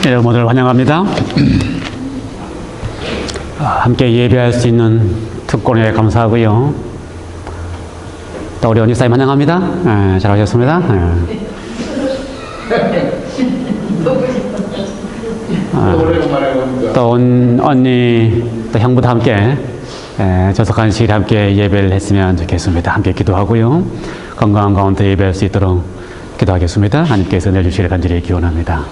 여러분들 환영합니다. 함께 예배할 수 있는 특권에 감사하고요. 또 우리 원집사님 환영합니다. 잘 오셨습니다. 또 언니, 또 형부도 함께 조속한 시일 함께 예배를 했으면 좋겠습니다. 함께 기도하고요. 건강한 가운데 예배할 수 있도록 기도하겠습니다. 하나님께서 내주시기를 간절히 기원합니다.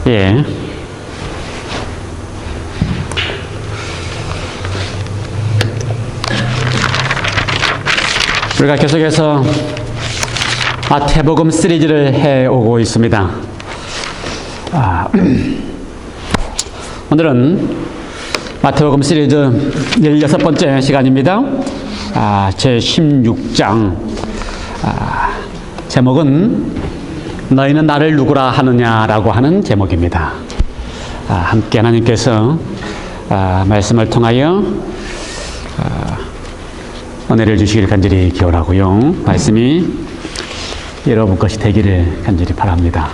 예. 우리가 계속해서 마태복음 시리즈를 해오고 있습니다. 오늘은 마태복음 시리즈 16번째 시간입니다. 제 16장. 제목은 너희는 나를 누구라 하느냐라고 하는 제목입니다. 함께 하나님께서 말씀을 통하여 은혜를 주시기를 간절히 기원하고요. 말씀이 여러분 것이 되기를 간절히 바랍니다.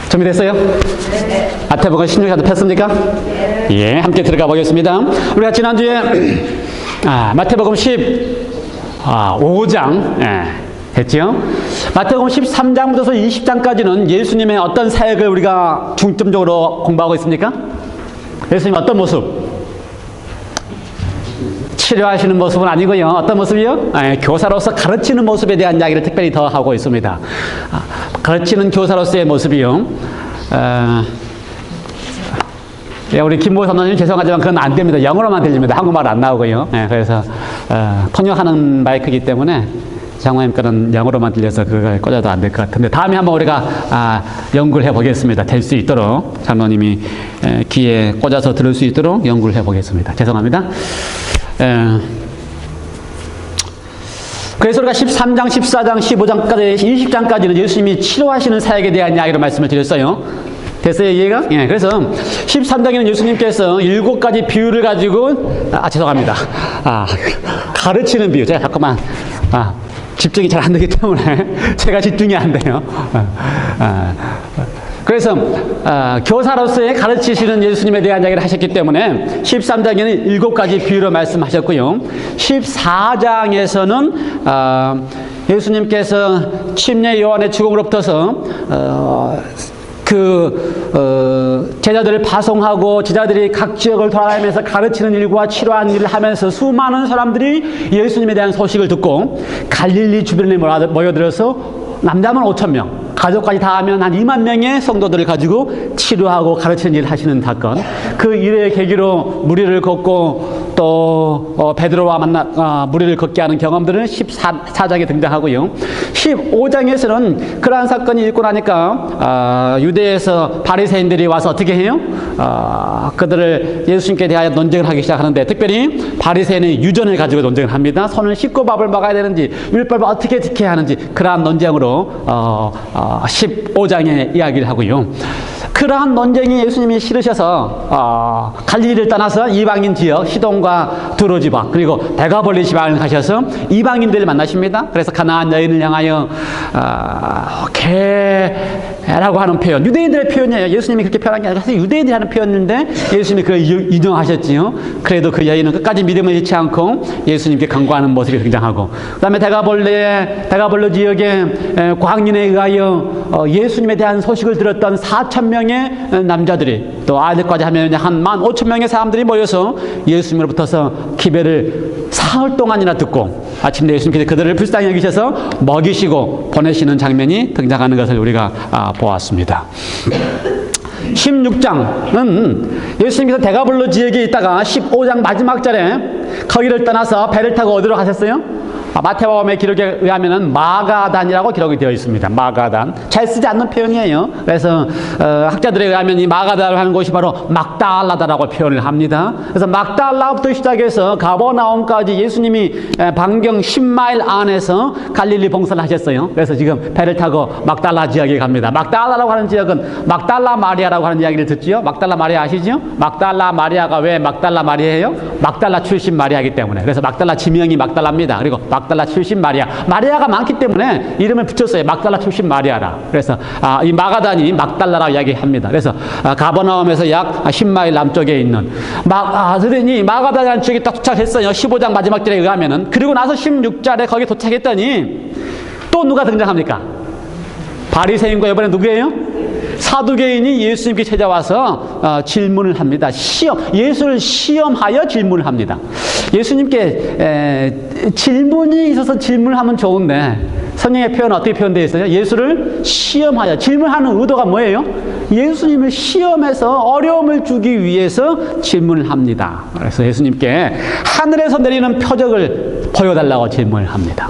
준비됐어요? 네. 마태복음 16장 폈습니까? 네. 예, 함께 들어가 보겠습니다. 우리가 지난주에 마태복음 15장 했죠? 마태복음 13장부터 20장까지는 예수님의 어떤 사역을 우리가 중점적으로 공부하고 있습니까? 예수님 어떤 모습? 치료하시는 모습은 아니고요. 어떤 모습이요? 교사로서 가르치는 모습에 대한 이야기를 특별히 더 하고 있습니다. 가르치는 교사로서의 모습이요. 우리 김모 선생님 죄송하지만 그건 안 됩니다. 영어로만 들립니다. 한국말 안 나오고요. 그래서 통역하는 마이크이기 때문에 장모님 거는 영어로만 들려서 그걸 꽂아도 안 될 것 같은데 다음에 한번 우리가 연구를 해보겠습니다. 될 수 있도록 장로님이 귀에 꽂아서 들을 수 있도록 연구를 해보겠습니다. 죄송합니다. 그래서 우리가 13장, 14장, 15장까지 20장까지는 예수님이 치료하시는 사역에 대한 이야기로 말씀을 드렸어요. 됐어요, 이해가? 예, 그래서 13장에는 예수님께서 7가지 비유를 가지고 죄송합니다. 가르치는 비유. 제가 잠깐만 집중이 잘 안 되기 때문에 제가 집중이 안 돼요. 그래서 교사로서의 가르치시는 예수님에 대한 이야기를 하셨기 때문에 13장에는 7가지 비유로 말씀하셨고요. 14장에서는 예수님께서 침례 요한의 죽음으로부터서 제자들을 파송하고 제자들이 각 지역을 돌아다니면서 가르치는 일과 치료하는 일을 하면서 수많은 사람들이 예수님에 대한 소식을 듣고 갈릴리 주변에 모여들어서 남자만 5,000명, 가족까지 다 하면 한 2만 명의 성도들을 가지고 치료하고 가르치는 일을 하시는 사건. 그 일의 계기로 무리를 걷고 또 베드로와 무리를 걷게 하는 경험들은 14장에 등장하고요. 15장에서는 그러한 사건이 있고 나니까 유대에서 바리새인들이 와서 어떻게 해요? 그들을 예수님께 대하여 논쟁을 하기 시작하는데 특별히 바리새인의 유전을 가지고 논쟁을 합니다. 손을 씻고 밥을 먹어야 되는지 율법을 어떻게 지켜야 하는지 그러한 논쟁으로 15장에 이야기를 하고요. 그러한 논쟁이 예수님이 싫으셔서 갈릴리를 떠나서 이방인 지역 시돈과 두로 지방 그리고 대가볼리 지방을 가셔서 이방인들을 만나십니다. 그래서 가나안 여인을 향하여 개라고 하는 표현, 유대인들의 표현이에요. 예수님이 그렇게 표현한 게 아니라 사실 유대인들이 하는 표현인데 예수님이 그걸 인정하셨지요. 그래도 그 여인은 끝까지 믿음을 잃지 않고 예수님께 간구하는 모습이 등장하고 그 다음에 대가볼리 지역의 광인에 의하여 예수님에 대한 소식을 들었던 4,000명의 남자들이 또 아이들까지 하면 한 15,000명의 사람들이 모여서 예수님으로부터서 기별을 사흘 동안이나 듣고 아침에 예수님께서 그들을 불쌍히 여기셔서 먹이시고 보내시는 장면이 등장하는 것을 우리가 보았습니다. 16장은 예수님께서 대가볼로 지역에 있다가 15장 마지막 절에 거기를 떠나서 배를 타고 어디로 가셨어요? 마태복음의 기록에 의하면은 마가단이라고 기록이 되어 있습니다. 마가단. 잘 쓰지 않는 표현이에요. 그래서 학자들에 의하면 이 마가단을 하는 곳이 바로 막달라다라고 표현을 합니다. 그래서 막달라부터 시작해서 가버나움까지 예수님이 반경 10마일 안에서 갈릴리 봉사를 하셨어요. 그래서 지금 배를 타고 막달라 지역에 갑니다. 막달라라고 하는 지역은 막달라 마리아라고 하는 이야기를 듣지요. 막달라 마리아 아시죠? 막달라 마리아가 왜 막달라 마리아예요? 막달라 출신 마리아이기 때문에. 그래서 막달라 지명이 막달라입니다. 그리고 막달라 출신 마리아. 마리아가 많기 때문에 이름을 붙였어요. 막달라 출신 마리아라. 그래서 이 마가단이 막달라라고 이야기합니다. 그래서 가버나움에서 약 10마일 남쪽에 있는 그러니 마가단이라는 지역에 딱 도착했어요. 15장 마지막 절에 의하면은. 그리고 나서 16절에 거기 도착했더니 또 누가 등장합니까? 바리새인과 이번에 누구예요? 사두개인이 예수님께 찾아와서 질문을 합니다. 예수를 시험하여 질문을 합니다. 예수님께 질문이 있어서 질문을 하면 좋은데 성경의 표현은 어떻게 표현되어 있어요? 예수를 시험하여. 질문하는 의도가 뭐예요? 예수님을 시험해서 어려움을 주기 위해서 질문을 합니다. 그래서 예수님께 하늘에서 내리는 표적을 보여달라고 질문을 합니다.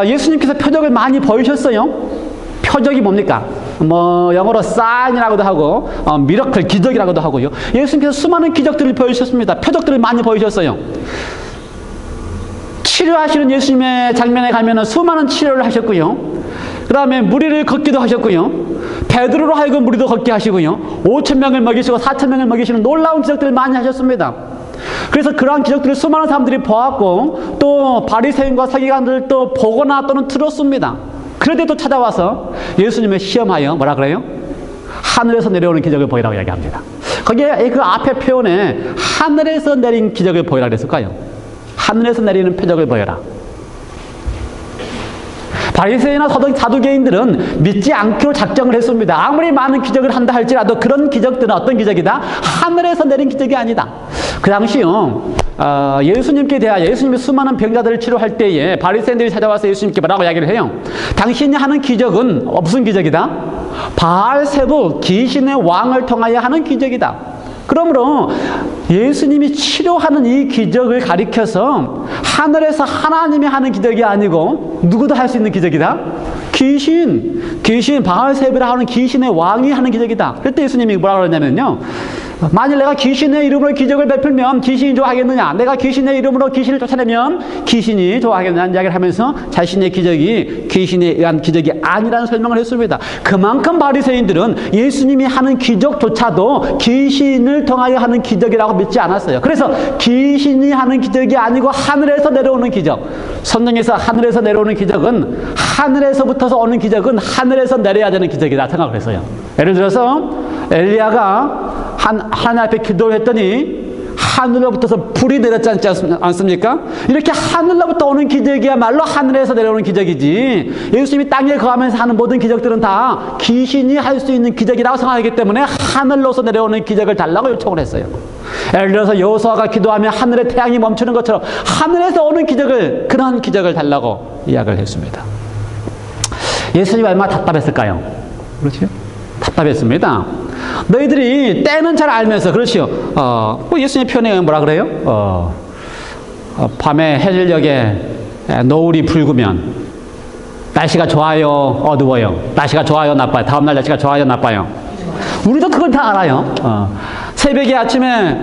예수님께서 표적을 많이 보이셨어요. 표적이 뭡니까? 영어로 sign이라고도 하고 미러클, 기적이라고도 하고요. 예수님께서 수많은 기적들을 보여주셨습니다. 표적들을 많이 보여주셨어요. 치료하시는 예수님의 장면에 가면은 수많은 치료를 하셨고요. 그 다음에 무리를 걷기도 하셨고요. 베드로로 하여금 무리도 걷게 하시고요. 5,000명을 먹이시고 4,000명을 먹이시는 놀라운 기적들을 많이 하셨습니다. 그래서 그러한 기적들을 수많은 사람들이 보았고 또 바리새인과 서기관들도 보거나 또는 들었습니다. 그런데도 찾아와서 예수님을 시험하여 뭐라 그래요? 하늘에서 내려오는 기적을 보이라고 이야기합니다. 거기에 그 앞에 표현에 하늘에서 내린 기적을 보이라 그랬을까요? 하늘에서 내리는 표적을 보여라. 바리새인이나 사두개인들은 믿지 않기로 작정을 했습니다. 아무리 많은 기적을 한다 할지라도 그런 기적들은 어떤 기적이다? 하늘에서 내린 기적이 아니다. 그 당시요, 예수님께 대하여 예수님이 수많은 병자들을 치료할 때에 바리새인들이 찾아와서 예수님께 뭐라고 이야기를 해요? 당신이 하는 기적은 무슨 기적이다? 바알세불 귀신의 왕을 통하여 하는 기적이다. 그러므로 예수님이 치료하는 이 기적을 가리켜서 하늘에서 하나님이 하는 기적이 아니고 누구도 할 수 있는 기적이다? 귀신 바알세불이라 하는 귀신의 왕이 하는 기적이다. 그때 예수님이 뭐라고 그러냐면요, 만일 내가 귀신의 이름으로 기적을 베풀면 귀신이 좋아하겠느냐? 내가 귀신의 이름으로 귀신을 쫓아내면 귀신이 좋아하겠느냐? 이야기를 하면서 자신의 기적이 귀신에 의한 기적이 아니라는 설명을 했습니다. 그만큼 바리새인들은 예수님이 하는 기적조차도 귀신을 통하여 하는 기적이라고 믿지 않았어요. 그래서 귀신이 하는 기적이 아니고 하늘에서 내려오는 기적. 성경에서 하늘에서 내려오는 기적은 하늘에서부터서 오는 기적은 하늘에서 내려야 되는 기적이다 생각을 했어요. 예를 들어서 엘리야가 하나님 앞에 기도를 했더니 하늘로부터서 불이 내렸지 않습니까? 이렇게 하늘로부터 오는 기적이야말로 하늘에서 내려오는 기적이지, 예수님이 땅에 거하면서 하는 모든 기적들은 다 귀신이 할 수 있는 기적이라고 생각하기 때문에 하늘로서 내려오는 기적을 달라고 요청을 했어요. 예를 들어서 여호수아가 기도하면 하늘의 태양이 멈추는 것처럼 하늘에서 오는 기적을, 그런 기적을 달라고 이야기를 했습니다. 예수님이 얼마나 답답했을까요? 그렇죠? 답답했습니다. 너희들이 때는 잘 알면서, 그렇죠? 예수님의 표현에 뭐라 그래요? 밤에 해질녘에 노을이 붉으면 날씨가 좋아요, 어두워요? 날씨가 좋아요, 나빠요? 다음날 날씨가 좋아요, 나빠요? 우리도 그걸 다 알아요. 새벽에 아침에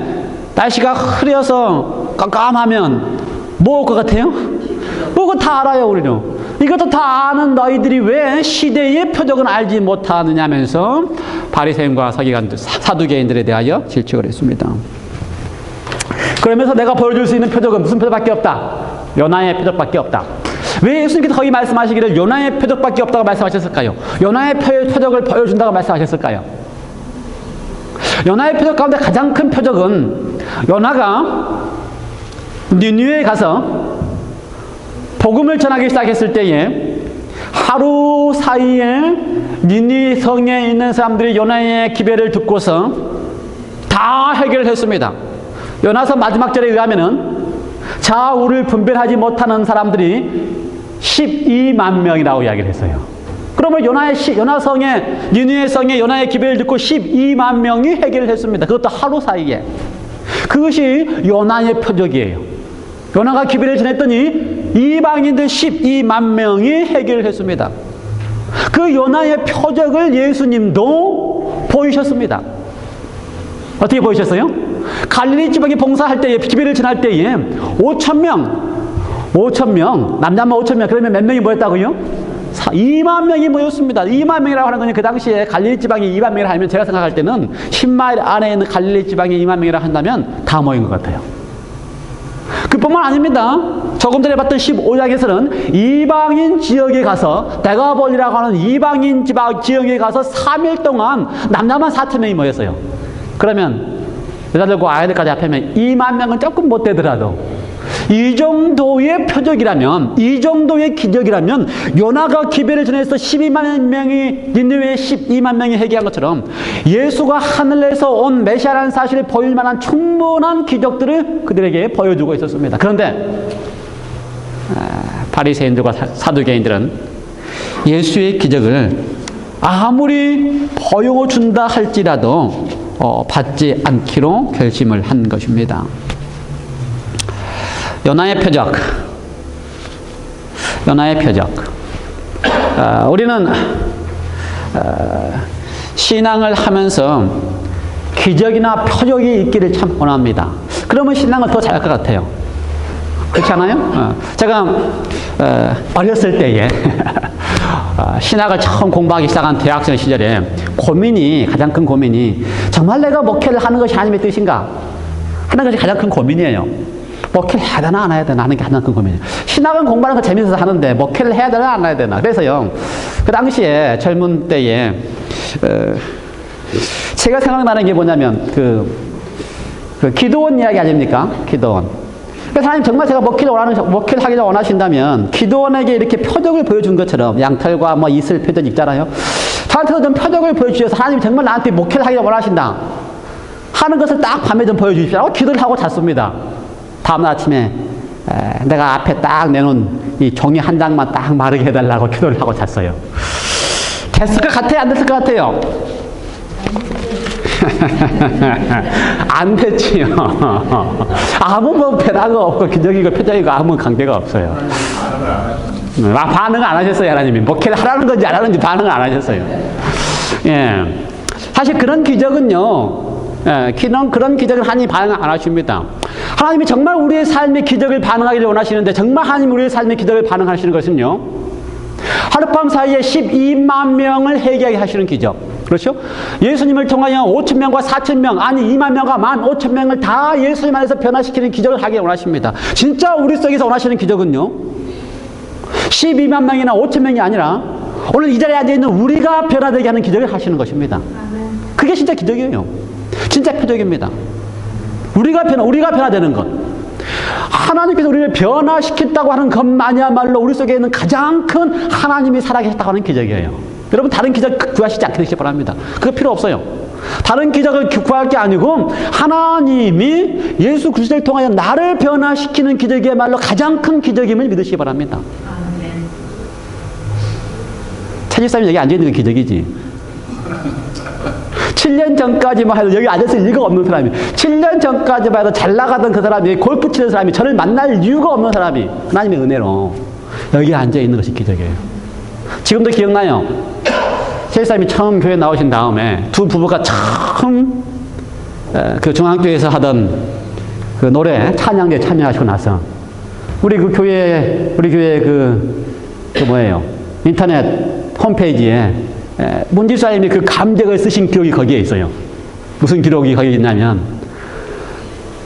날씨가 흐려서 깜깜하면 뭐 올 것 같아요? 그거 다 알아요, 우리는. 이것도 다 아는 너희들이 왜 시대의 표적은 알지 못하느냐면서 바리새인과 서기관들, 사두개인들에 대하여 질책을 했습니다. 그러면서 내가 보여줄 수 있는 표적은 무슨 표적밖에 없다? 요나의 표적밖에 없다. 왜 예수님께서 거기 말씀하시기를 요나의 표적밖에 없다고 말씀하셨을까요? 요나의 표적을 보여준다고 말씀하셨을까요? 요나의 표적 가운데 가장 큰 표적은 요나가 니느웨에 가서 복음을 전하기 시작했을 때에 하루 사이에 니느웨 성에 있는 사람들이 요나의 기별을 듣고서 다 해결을 했습니다. 요나서 마지막 절에 의하면은 좌우를 분별하지 못하는 사람들이 12만 명이라고 이야기를 했어요. 그러면 요나성에, 니느웨 성에 요나의 기별을 듣고 12만 명이 해결을 했습니다. 그것도 하루 사이에. 그것이 요나의 표적이에요. 요나가 기별을 전했더니 이방인들 12만 명이 해결했습니다. 그 요나의 표적을 예수님도 보이셨습니다. 어떻게 보이셨어요? 갈릴리 지방에 봉사할 때에, 기별을 전할 때에 5,000명, 남자만 5,000명, 그러면 몇 명이 모였다고요? 2만 명이 모였습니다. 2만 명이라고 하는 건 그 당시에 갈릴리 지방에 2만 명이라 하면 제가 생각할 때는 10마일 안에 있는 갈릴리 지방에 2만 명이라 한다면 다 모인 것 같아요. 그뿐만 아닙니다. 조금 전에 봤던 15장에서는 이방인 지역에 가서, 데가볼리라고 하는 이방인 지방 지역에 가서 3일 동안 남자만 4,000명이 모였어요. 그러면 여자들과 아이들까지 합하면 2만 명은 조금 못 되더라도 이 정도의 표적이라면, 이 정도의 기적이라면 요나가 기별을 전해서 12만 명이, 니느웨에 12만 명이 회개한 것처럼 예수가 하늘에서 온 메시아라는 사실을 보일 만한 충분한 기적들을 그들에게 보여주고 있었습니다. 그런데 바리새인들과 사두개인들은 예수의 기적을 아무리 보여준다 할지라도 받지 않기로 결심을 한 것입니다. 요나의 표적. 우리는 신앙을 하면서 기적이나 표적이 있기를 참 원합니다. 그러면 신앙을 더 잘할 것 같아요. 그렇지 않아요? 제가 어렸을 때에 신학을 처음 공부하기 시작한 대학생 시절에 가장 큰 고민이 정말 내가 목회를 하는 것이 하나님의 뜻인가 하는 것이 가장 큰 고민이에요. 목회를 해야 되나 안 해야 되나 하는 게 가장 큰 고민이에요. 신학은 공부하는 거 재밌어서 하는데 목회를 해야 되나 안 해야 되나. 그래서요, 그 당시에 젊은 때에 제가 생각나는 게 뭐냐면 그 기드온 이야기 아닙니까? 기드온. 그래서 하나님 정말 제가 목회를 하기를 원하신다면 기드온에게 이렇게 표적을 보여준 것처럼 양털과 뭐 이슬 표적 있잖아요. 저한테도 좀 표적을 보여주셔서 하나님 정말 나한테 목회를 하기를 원하신다 하는 것을 딱 밤에 좀 보여주십시오. 기도를 하고 잤습니다. 다음날 아침에 내가 앞에 딱 내놓은 이 종이 한 장만 딱 마르게 해달라고 기도를 하고 잤어요. 됐을 것 같아요? 안 됐을 것 같아요? 안 됐지요. 아무 뭐 변화가 없고 기적이고 표적이고 아무 관계가 없어요. 반응을 안 하셨어요. 하나님이 목회를 하라는 건지 안 하는지 반응을 안 하셨어요. 예, 사실 그런 기적은요, 그런 기적을 하나님이 반응 안 하십니다. 하나님이 정말 우리의 삶의 기적을 반응하기를 원하시는데, 정말 하나님이 우리의 삶의 기적을 반응하시는 것은요, 하룻밤 사이에 12만 명을 회개하게 하시는 기적. 그렇죠? 예수님을 통하여 5,000명과 4,000명, 아니 2만 명과 15,000명을 다 예수님 안에서 변화시키는 기적을 하기를 원하십니다. 진짜 우리 속에서 원하시는 기적은요, 12만 명이나 5,000명이 아니라 오늘 이 자리에 앉아있는 우리가 변화되게 하는 기적을 하시는 것입니다. 그게 진짜 기적이에요. 진짜 표적입니다. 우리가 변화되는 것. 하나님께서 우리를 변화시켰다고 하는 것만이야말로 우리 속에 있는 가장 큰 하나님이 살아계셨다고 하는 기적이에요. 여러분, 다른 기적 구하시지 않게 되시기 바랍니다. 그거 필요 없어요. 다른 기적을 구할 게 아니고 하나님이 예수 그리스도를 통하여 나를 변화시키는 기적이야말로 가장 큰 기적임을 믿으시기 바랍니다. 차지사님이 여기 앉아있는 게 기적이지. 7년 전까지만 해도 여기 앉았을 이유가 없는 사람이, 7년 전까지만 해도 잘 나가던 그 사람이, 골프 치는 사람이, 저를 만날 이유가 없는 사람이 하나님의 은혜로 여기 앉아있는 것이 기적이에요. 지금도 기억나요? 차지사님이 처음 교회 나오신 다음에 두 부부가 처음 그 중앙교회에서 하던 그 노래 찬양대에 참여하시고 나서 우리 교회 뭐예요? 인터넷 홈페이지에 문지사님이 그 감격을 쓰신 기록이 거기에 있어요. 무슨 기록이 거기에 있냐면,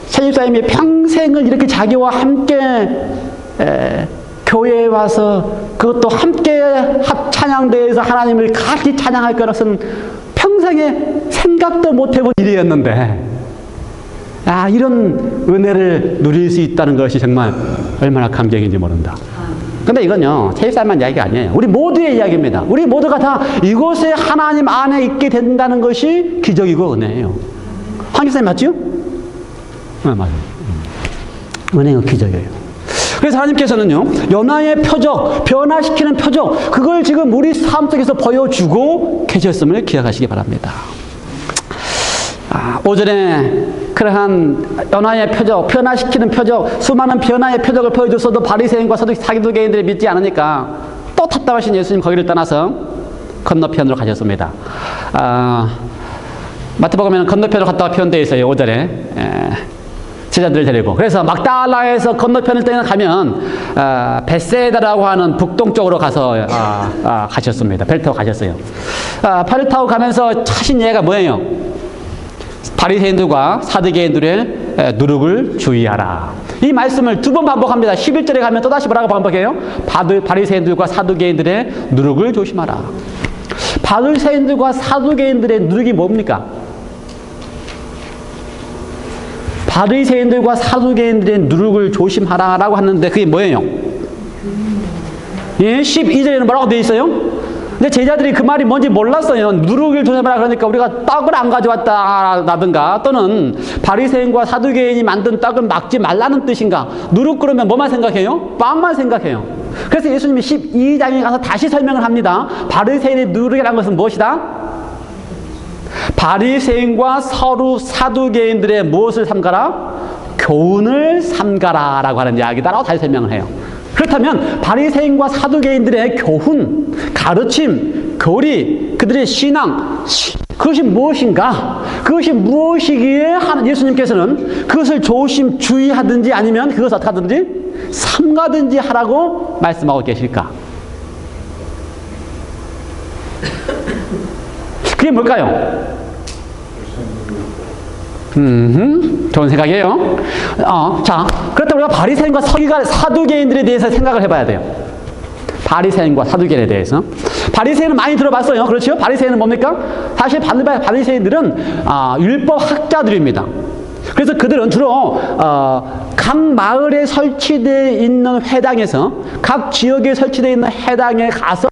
차집사님이 평생을 이렇게 자기와 함께 교회에 와서 그것도 함께 찬양대회에서 하나님을 같이 찬양할 것은 평생에 생각도 못 해본 일이었는데, 이런 은혜를 누릴 수 있다는 것이 정말 얼마나 감격인지 모른다. 근데 이건요, 차집사님만 이야기가 아니에요. 우리 모두의 이야기입니다. 우리 모두가 다 이곳에 하나님 안에 있게 된다는 것이 기적이고 은혜예요. 한기사님 맞죠? 네, 맞아요. 은혜가 기적이에요. 그래서 하나님께서는요, 요나의 표적, 변화시키는 표적, 그걸 지금 우리 삶 속에서 보여주고 계셨음을 기억하시기 바랍니다. 오전에 그러한 변화의 표적, 변화시키는 표적, 수많은 변화의 표적을 보여줬어도 바리새인과 사두개인들이 믿지 않으니까 또 답답하신 예수님 거기를 떠나서 건너편으로 가셨습니다. 마태복음에는 건너편으로 갔다가 표현되어 있어요. 5절에. 제자들을 데리고. 그래서 막달라에서 건너편을 가면 벳세다라고 하는 북동쪽으로 가서 가셨습니다. 배를 타고 가셨어요. 배를 타고 가면서 하신 예가 뭐예요? 바리새인들과 사두개인들의 누룩을 주의하라. 이 말씀을 2번 반복합니다. 11절에 가면 또다시 뭐라고 반복해요? 바리새인들과 사두개인들의 누룩을 조심하라. 바리새인들과 사두개인들의 누룩이 뭡니까? 바리새인들과 사두개인들의 누룩을 조심하라라고 하는데 그게 뭐예요? 예, 12절에는 뭐라고 되어 있어요? 근데 제자들이 그 말이 뭔지 몰랐어요. 누룩을 조심하라 그러니까 우리가 떡을 안 가져왔다라든가 또는 바리새인과 사두개인이 만든 떡을 막지 말라는 뜻인가? 누룩 그러면 뭐만 생각해요? 빵만 생각해요. 그래서 예수님이 12장에 가서 다시 설명을 합니다. 바리새인의 누룩이라는 것은 무엇이다? 바리새인과 서로 사두개인들의 무엇을 삼가라? 교훈을 삼가라 라고 하는 이야기다라고 다시 설명을 해요. 그렇다면 바리새인과 사두개인들의 교훈, 가르침, 교리, 그들의 신앙, 그것이 무엇인가? 그것이 무엇이기에 예수님께서는 그것을 주의하든지 아니면 그것을 어떻게 하든지 삼가든지 하라고 말씀하고 계실까? 그게 뭘까요? 좋은 생각이에요. 자, 그렇다면 우리가 바리새인과 사두개인들에 대해서 생각을 해봐야 돼요. 바리새인과 사두개인에 대해서. 바리새인은 많이 들어봤어요. 그렇죠? 바리새인은 뭡니까? 사실 바리새인들은 율법 학자들입니다. 그래서 그들은 주로 각 마을에 설치되어 있는 회당에서 각 지역에 설치되어 있는 회당에 가서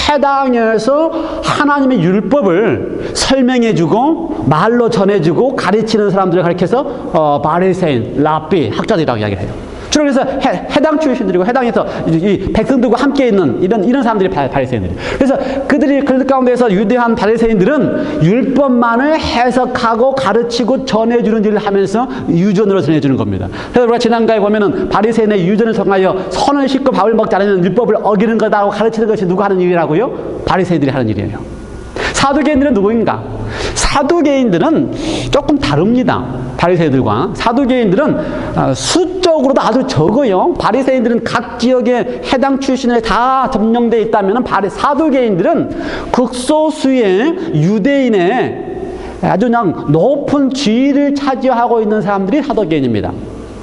해당에서 하나님의 율법을 설명해주고 말로 전해주고 가르치는 사람들을 가리켜서 바리새인, 랍비, 학자들이라고 이야기를 해요. 주로 그래서 해당 출신들이고 해당에서 이 백성들과 함께 있는 이런 사람들이 바리새인들이에요. 그래서 그들 가운데서 유대한 바리새인들은 율법만을 해석하고 가르치고 전해주는 일을 하면서 유전으로 전해주는 겁니다. 그래서 우리가 지난가에 보면은 바리새인의 유전을 통하여 손을 씻고 밥을 먹지 않으면 율법을 어기는 거다라고 가르치는 것이 누가 하는 일이라고요? 바리새인들이 하는 일이에요. 사두개인들은 누구인가? 사두개인들은 조금 다릅니다. 바리새인들과 사두개인들은 수적으로도 아주 적어요. 바리새인들은 각 지역의 해당 출신에 다 점령되어 있다면 사두개인들은 극소수의 유대인의 아주 그냥 높은 지위를 차지하고 있는 사람들이 사두개인입니다.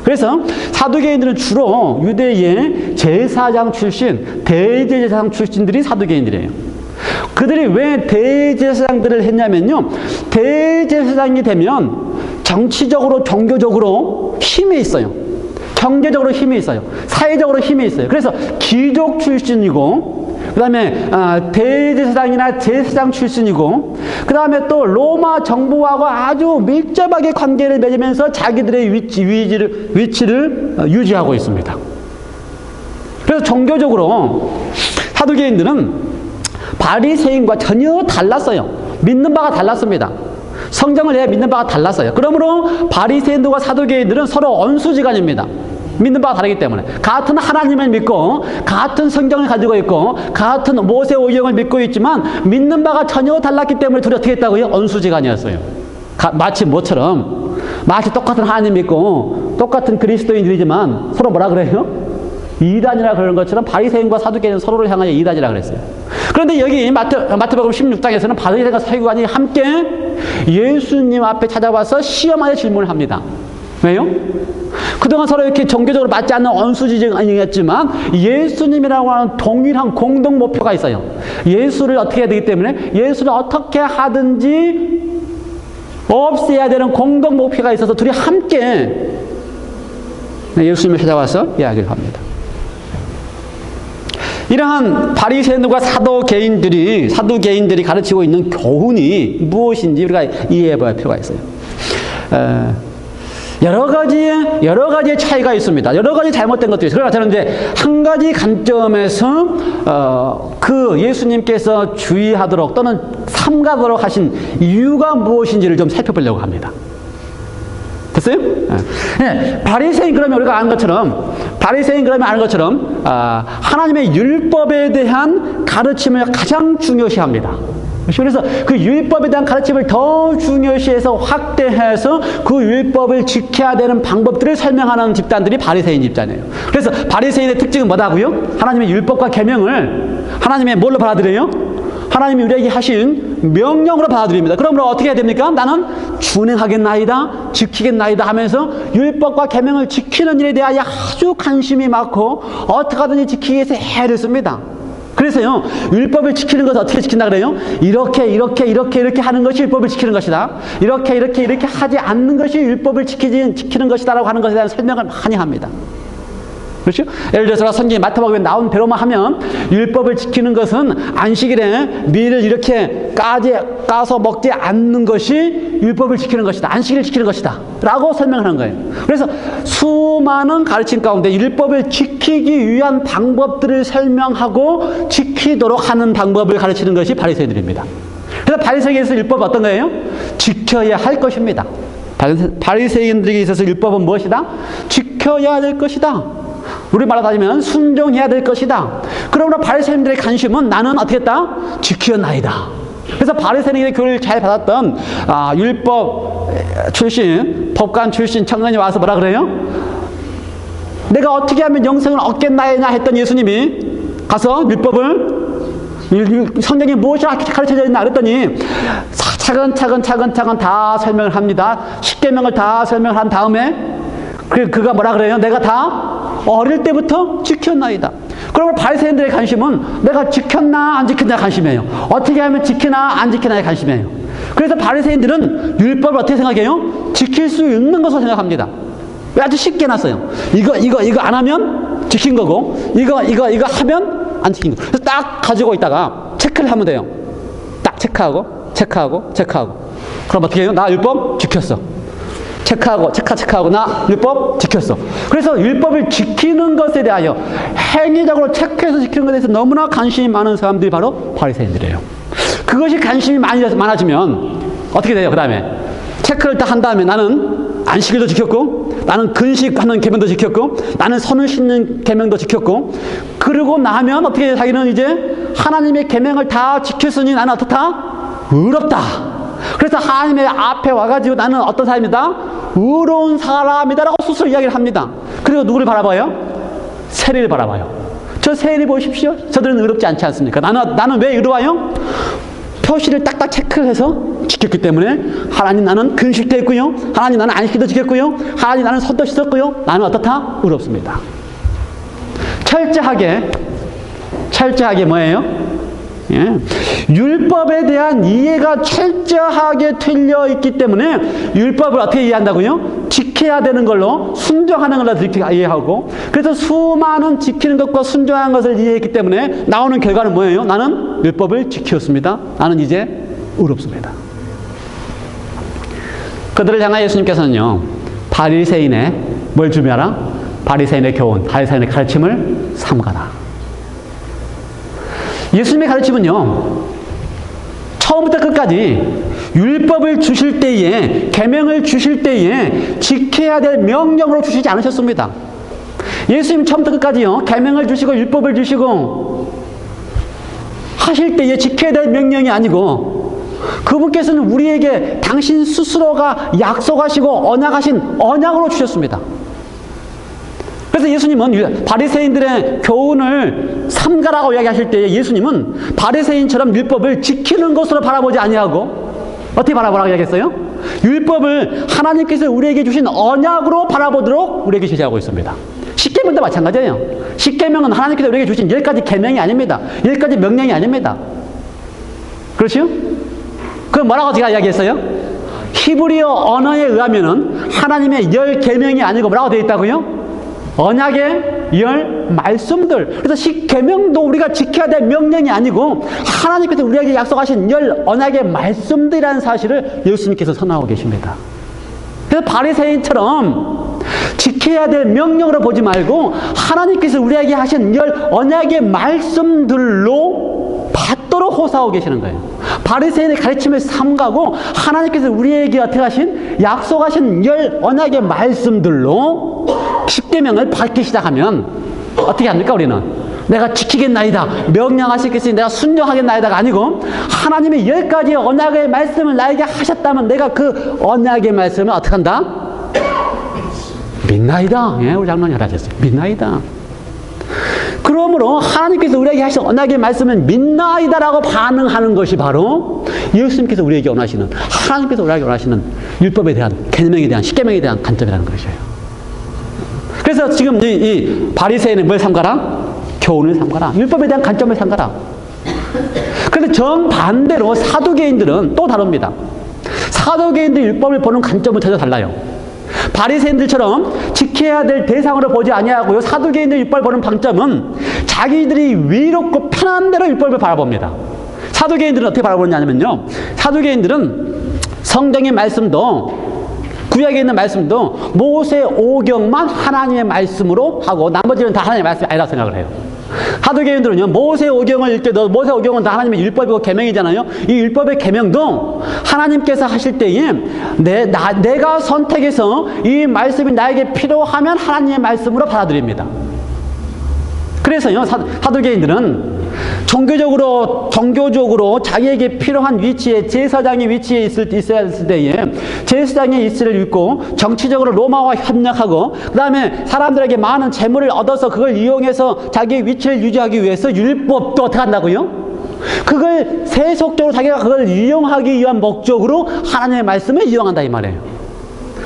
그래서 사두개인들은 주로 유대의 제사장 출신, 대제사장 출신들이 사두개인들이에요. 그들이 왜 대제사장들을 했냐면요, 대제사장이 되면 정치적으로 종교적으로 힘이 있어요. 경제적으로 힘이 있어요. 사회적으로 힘이 있어요. 그래서 귀족 출신이고 그 다음에 대제사장이나 제사장 출신이고 그 다음에 또 로마 정부하고 아주 밀접하게 관계를 맺으면서 자기들의 위치를 유지하고 있습니다. 그래서 종교적으로 사두개인들은 바리새인과 전혀 달랐어요. 믿는 바가 달랐습니다. 성경을 믿는 바가 달랐어요. 그러므로 바리새인들과 사두개인들은 서로 언수지간입니다. 믿는 바가 다르기 때문에 같은 하나님을 믿고 같은 성경을 가지고 있고 같은 모세 오경을 믿고 있지만 믿는 바가 전혀 달랐기 때문에 둘이 어떻게 했다고요? 언수지간이었어요. 마치 뭐처럼 마치 똑같은 하나님 믿고 똑같은 그리스도인들이지만 서로 뭐라 그래요? 이단이라 그러는 것처럼 바리새인과 사두개인은 서로를 향하여 이단이라 그랬어요. 그런데 여기 마태복음 16장에서는 바리새인과 사두개인이 함께 예수님 앞에 찾아와서 시험하여 질문을 합니다. 왜요? 그동안 서로 이렇게 종교적으로 맞지 않는 언수지간이었지만 예수님이라고 하는 동일한 공동 목표가 있어요. 예수를 어떻게 해야 되기 때문에 예수를 어떻게 하든지 없애야 되는 공동 목표가 있어서 둘이 함께 예수님을 찾아와서 이야기를 합니다. 이러한 바리새인들과 사두개인들이 가르치고 있는 교훈이 무엇인지 우리가 이해해 볼 필요가 있어요. 여러 가지의 차이가 있습니다. 여러 가지 잘못된 것들이 있어요. 그러나 저는 이제 한 가지 관점에서 그 예수님께서 주의하도록 또는 삼가도록 하신 이유가 무엇인지를 좀 살펴보려고 합니다. 됐어요? 네. 바리새인 그러면 우리가 아는 것처럼 하나님의 율법에 대한 가르침을 가장 중요시합니다. 그래서 그 율법에 대한 가르침을 더 중요시해서 확대해서 그 율법을 지켜야 되는 방법들을 설명하는 집단들이 바리새인 집단이에요. 그래서 바리새인의 특징은 뭐다고요? 하나님의 율법과 계명을 하나님의 뭘로 받아들여요? 하나님이 우리에게 하신 명령으로 받아들입니다. 그러므로 어떻게 해야 됩니까? 나는 준행하겠나이다, 지키겠나이다 하면서 율법과 계명을 지키는 일에 대하여 아주 관심이 많고 어떻게 하든지 지키기 위해서 애를 씁니다. 그래서요, 율법을 지키는 것을 어떻게 지킨다 그래요? 이렇게 하는 것이 율법을 지키는 것이다. 이렇게 하지 않는 것이 율법을 지키는 것이다라고 하는 것에 대한 설명을 많이 합니다. 그렇죠? 예를 들어서 성경에 마태복음에 나온 대로만 하면 율법을 지키는 것은 안식일에 밀을 이렇게 까서 먹지 않는 것이 율법을 지키는 것이다. 안식일을 지키는 것이다. 라고 설명하는 거예요. 그래서 수많은 가르침 가운데 율법을 지키기 위한 방법들을 설명하고 지키도록 하는 방법을 가르치는 것이 바리새인들입니다. 그래서 바리새인에게 있어서 율법은 어떤 거예요? 지켜야 할 것입니다. 바리새인들에게 있어서 율법은 무엇이다? 지켜야 될 것이다. 우리말로 따지면 순종해야 될 것이다. 그러므로 바리새인들의 관심은 나는 어떻게 했다? 지켰나이다. 그래서 바리새인의 교리를 잘 받았던 율법 출신, 법관 출신 청년이 와서 뭐라 그래요? 내가 어떻게 하면 영생을 얻겠나이냐 했던 예수님이 가서 율법을 성경이 무엇이 가르쳐져 있나 그랬더니 차근차근 다 설명을 합니다. 10계명을 다 설명을 한 다음에 그가 뭐라 그래요? 내가 다 어릴 때부터 지켰나이다. 그러면 바리새인들의 관심은 내가 지켰나 안 지켰나의 관심이에요. 어떻게 하면 지키나 안 지키나의 관심이에요. 그래서 바리새인들은 율법을 어떻게 생각해요? 지킬 수 있는 것으로 생각합니다. 왜 아주 쉽게 놨어요. 이거 안 하면 지킨 거고 이거 하면 안 지킨 거. 그래서 딱 가지고 있다가 체크를 하면 돼요. 딱 체크하고 그럼 어떻게 해요? 나 율법 지켰어. 체크하고 나 율법 지켰어. 그래서 율법을 지키는 것에 대하여 행위적으로 체크해서 지키는 것에 대해서 너무나 관심이 많은 사람들이 바로 바리새인들이에요. 그것이 관심이 많아지면 어떻게 돼요? 그 다음에 체크를 딱 한 다음에 나는 안식일도 지켰고 나는 근식하는 계명도 지켰고 나는 선을 씻는 계명도 지켰고 그러고 나면 어떻게 해요? 자기는 이제 하나님의 계명을 다 지켰으니 나는 어떻다? 의롭다. 그래서 하나님의 앞에 와가지고 나는 어떤 사람이다? 의로운 사람이다라고 스스로 이야기를 합니다. 그리고 누구를 바라봐요? 세리를 바라봐요. 저 세리 보십시오. 저들은 의롭지 않지 않습니까? 나는 왜 의로워요? 표시를 딱딱 체크를 해서 지켰기 때문에 하나님 나는 근식도 했고요. 하나님 나는 안식도 지켰고요. 하나님 나는 손도 씻었고요. 나는 어떻다? 의롭습니다. 철저하게 뭐예요? 예. 율법에 대한 이해가 철저하게 틀려 있기 때문에 율법을 어떻게 이해한다고요? 지켜야 되는 걸로 순종하는 걸로 이해하고 그래서 수많은 지키는 것과 순종하는 것을 이해했기 때문에 나오는 결과는 뭐예요? 나는 율법을 지켰습니다. 나는 이제 의롭습니다. 그들을 향하여 예수님께서는요 바리새인의 뭘 준비하라? 바리새인의 교훈, 바리새인의 가르침을 삼가라. 예수님의 가르침은요 처음부터 끝까지 율법을 주실 때에 계명을 주실 때에 지켜야 될 명령으로 주시지 않으셨습니다. 예수님 처음부터 끝까지요 계명을 주시고 율법을 주시고 하실 때에 지켜야 될 명령이 아니고 그분께서는 우리에게 당신 스스로가 약속하시고 언약하신 언약으로 주셨습니다. 그래서 예수님은 바리새인들의 교훈을 삼가라고 이야기하실 때에 예수님은 바리새인처럼 율법을 지키는 것으로 바라보지 아니하고 어떻게 바라보라고 이야기했어요? 율법을 하나님께서 우리에게 주신 언약으로 바라보도록 우리에게 제시하고 있습니다. 십계명도 마찬가지예요. 십계명은 하나님께서 우리에게 주신 10가지 계명이 아닙니다. 10가지 명령이 아닙니다. 그렇죠? 그럼 뭐라고 제가 이야기했어요? 히브리어 언어에 의하면은 하나님의 10계명이 아니고 뭐라고 되어 있다고요? 언약의 10 말씀들. 그래서 십계명도 우리가 지켜야 될 명령이 아니고 하나님께서 우리에게 약속하신 10 언약의 말씀들이라는 사실을 예수님께서 선언하고 계십니다. 그래서 바리새인처럼 지켜야 될 명령으로 보지 말고 하나님께서 우리에게 하신 10 언약의 말씀들로 받도록 극도로 호소하고 계시는 거예요. 바리새인의 가르침을 삼가고 하나님께서 우리에게 어떻게 하신 약속하신 열 언약의 말씀들로 십계명을 받기 시작하면 어떻게 합니까? 우리는 내가 지키겠나이다, 명령하시겠으니 내가 순종하겠나이다가 아니고 하나님의 10가지의 언약의 말씀을 나에게 하셨다면 내가 그 언약의 말씀을 어떻게 한다? 믿나이다. 예, 우리 장로님 하셨어요. 믿나이다. 그러므로 하나님께서 우리에게 하신 언약의 말씀을 믿나이다라고 반응하는 것이 바로 예수님께서 우리에게 원하시는, 하나님께서 우리에게 원하시는 율법에 대한, 계명에 대한, 십계명에 대한 관점이라는 것이에요. 그래서 지금 이 바리새인은 뭘 삼가라? 교훈을 삼가라. 율법에 대한 관점을 삼가라. 그런데 정반대로 사두개인들은 또 다릅니다. 사두개인들 율법을 보는 관점은 전혀 달라요. 바리새인들처럼 지켜야 될 대상으로 보지 아니하고요. 사두개인들 율법을 보는 방점은 자기들이 위롭고 편한 대로 율법을 바라봅니다. 사두개인들은 어떻게 바라보느냐면요. 사두개인들은 성경의 말씀도 구약에 있는 말씀도 모세 오경만 하나님의 말씀으로 하고 나머지는 다 하나님의 말씀이 아니라고 생각을 해요. 사두개인들은요, 모세 오경을 읽을 때 모세 오경은 다 하나님의 율법이고 계명이잖아요. 이 율법의 계명도 하나님께서 하실 때에 내가 선택해서 이 말씀이 나에게 필요하면 하나님의 말씀으로 받아들입니다. 그래서요, 사두개인들은 종교적으로 자기에게 필요한 위치에, 제사장의 위치에 있어야 했을 때에 제사장의 위치를 읽고 정치적으로 로마와 협력하고 그 다음에 사람들에게 많은 재물을 얻어서 그걸 이용해서 자기의 위치를 유지하기 위해서 율법도 어떻게 한다고요? 그걸 세속적으로 자기가 그걸 이용하기 위한 목적으로 하나님의 말씀을 이용한다 이 말이에요.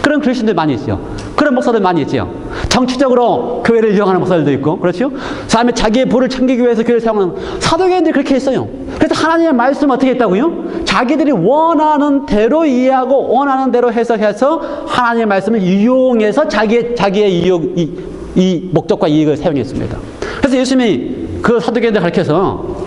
그런 그리스도인들 많이 있죠. 그런 목사들 많이 있죠. 정치적으로 교회를 이용하는 목사들도 있고, 그렇죠? 그 다음에 자기의 부를 챙기기 위해서 교회를 사용하는 사도교인들이 그렇게 했어요. 그래서 하나님의 말씀을 어떻게 했다고요? 자기들이 원하는 대로 이해하고 원하는 대로 해석해서 하나님의 말씀을 이용해서 자기의 이 목적과 이익을 사용했습니다. 그래서 예수님이 그 사도교인들 가르쳐서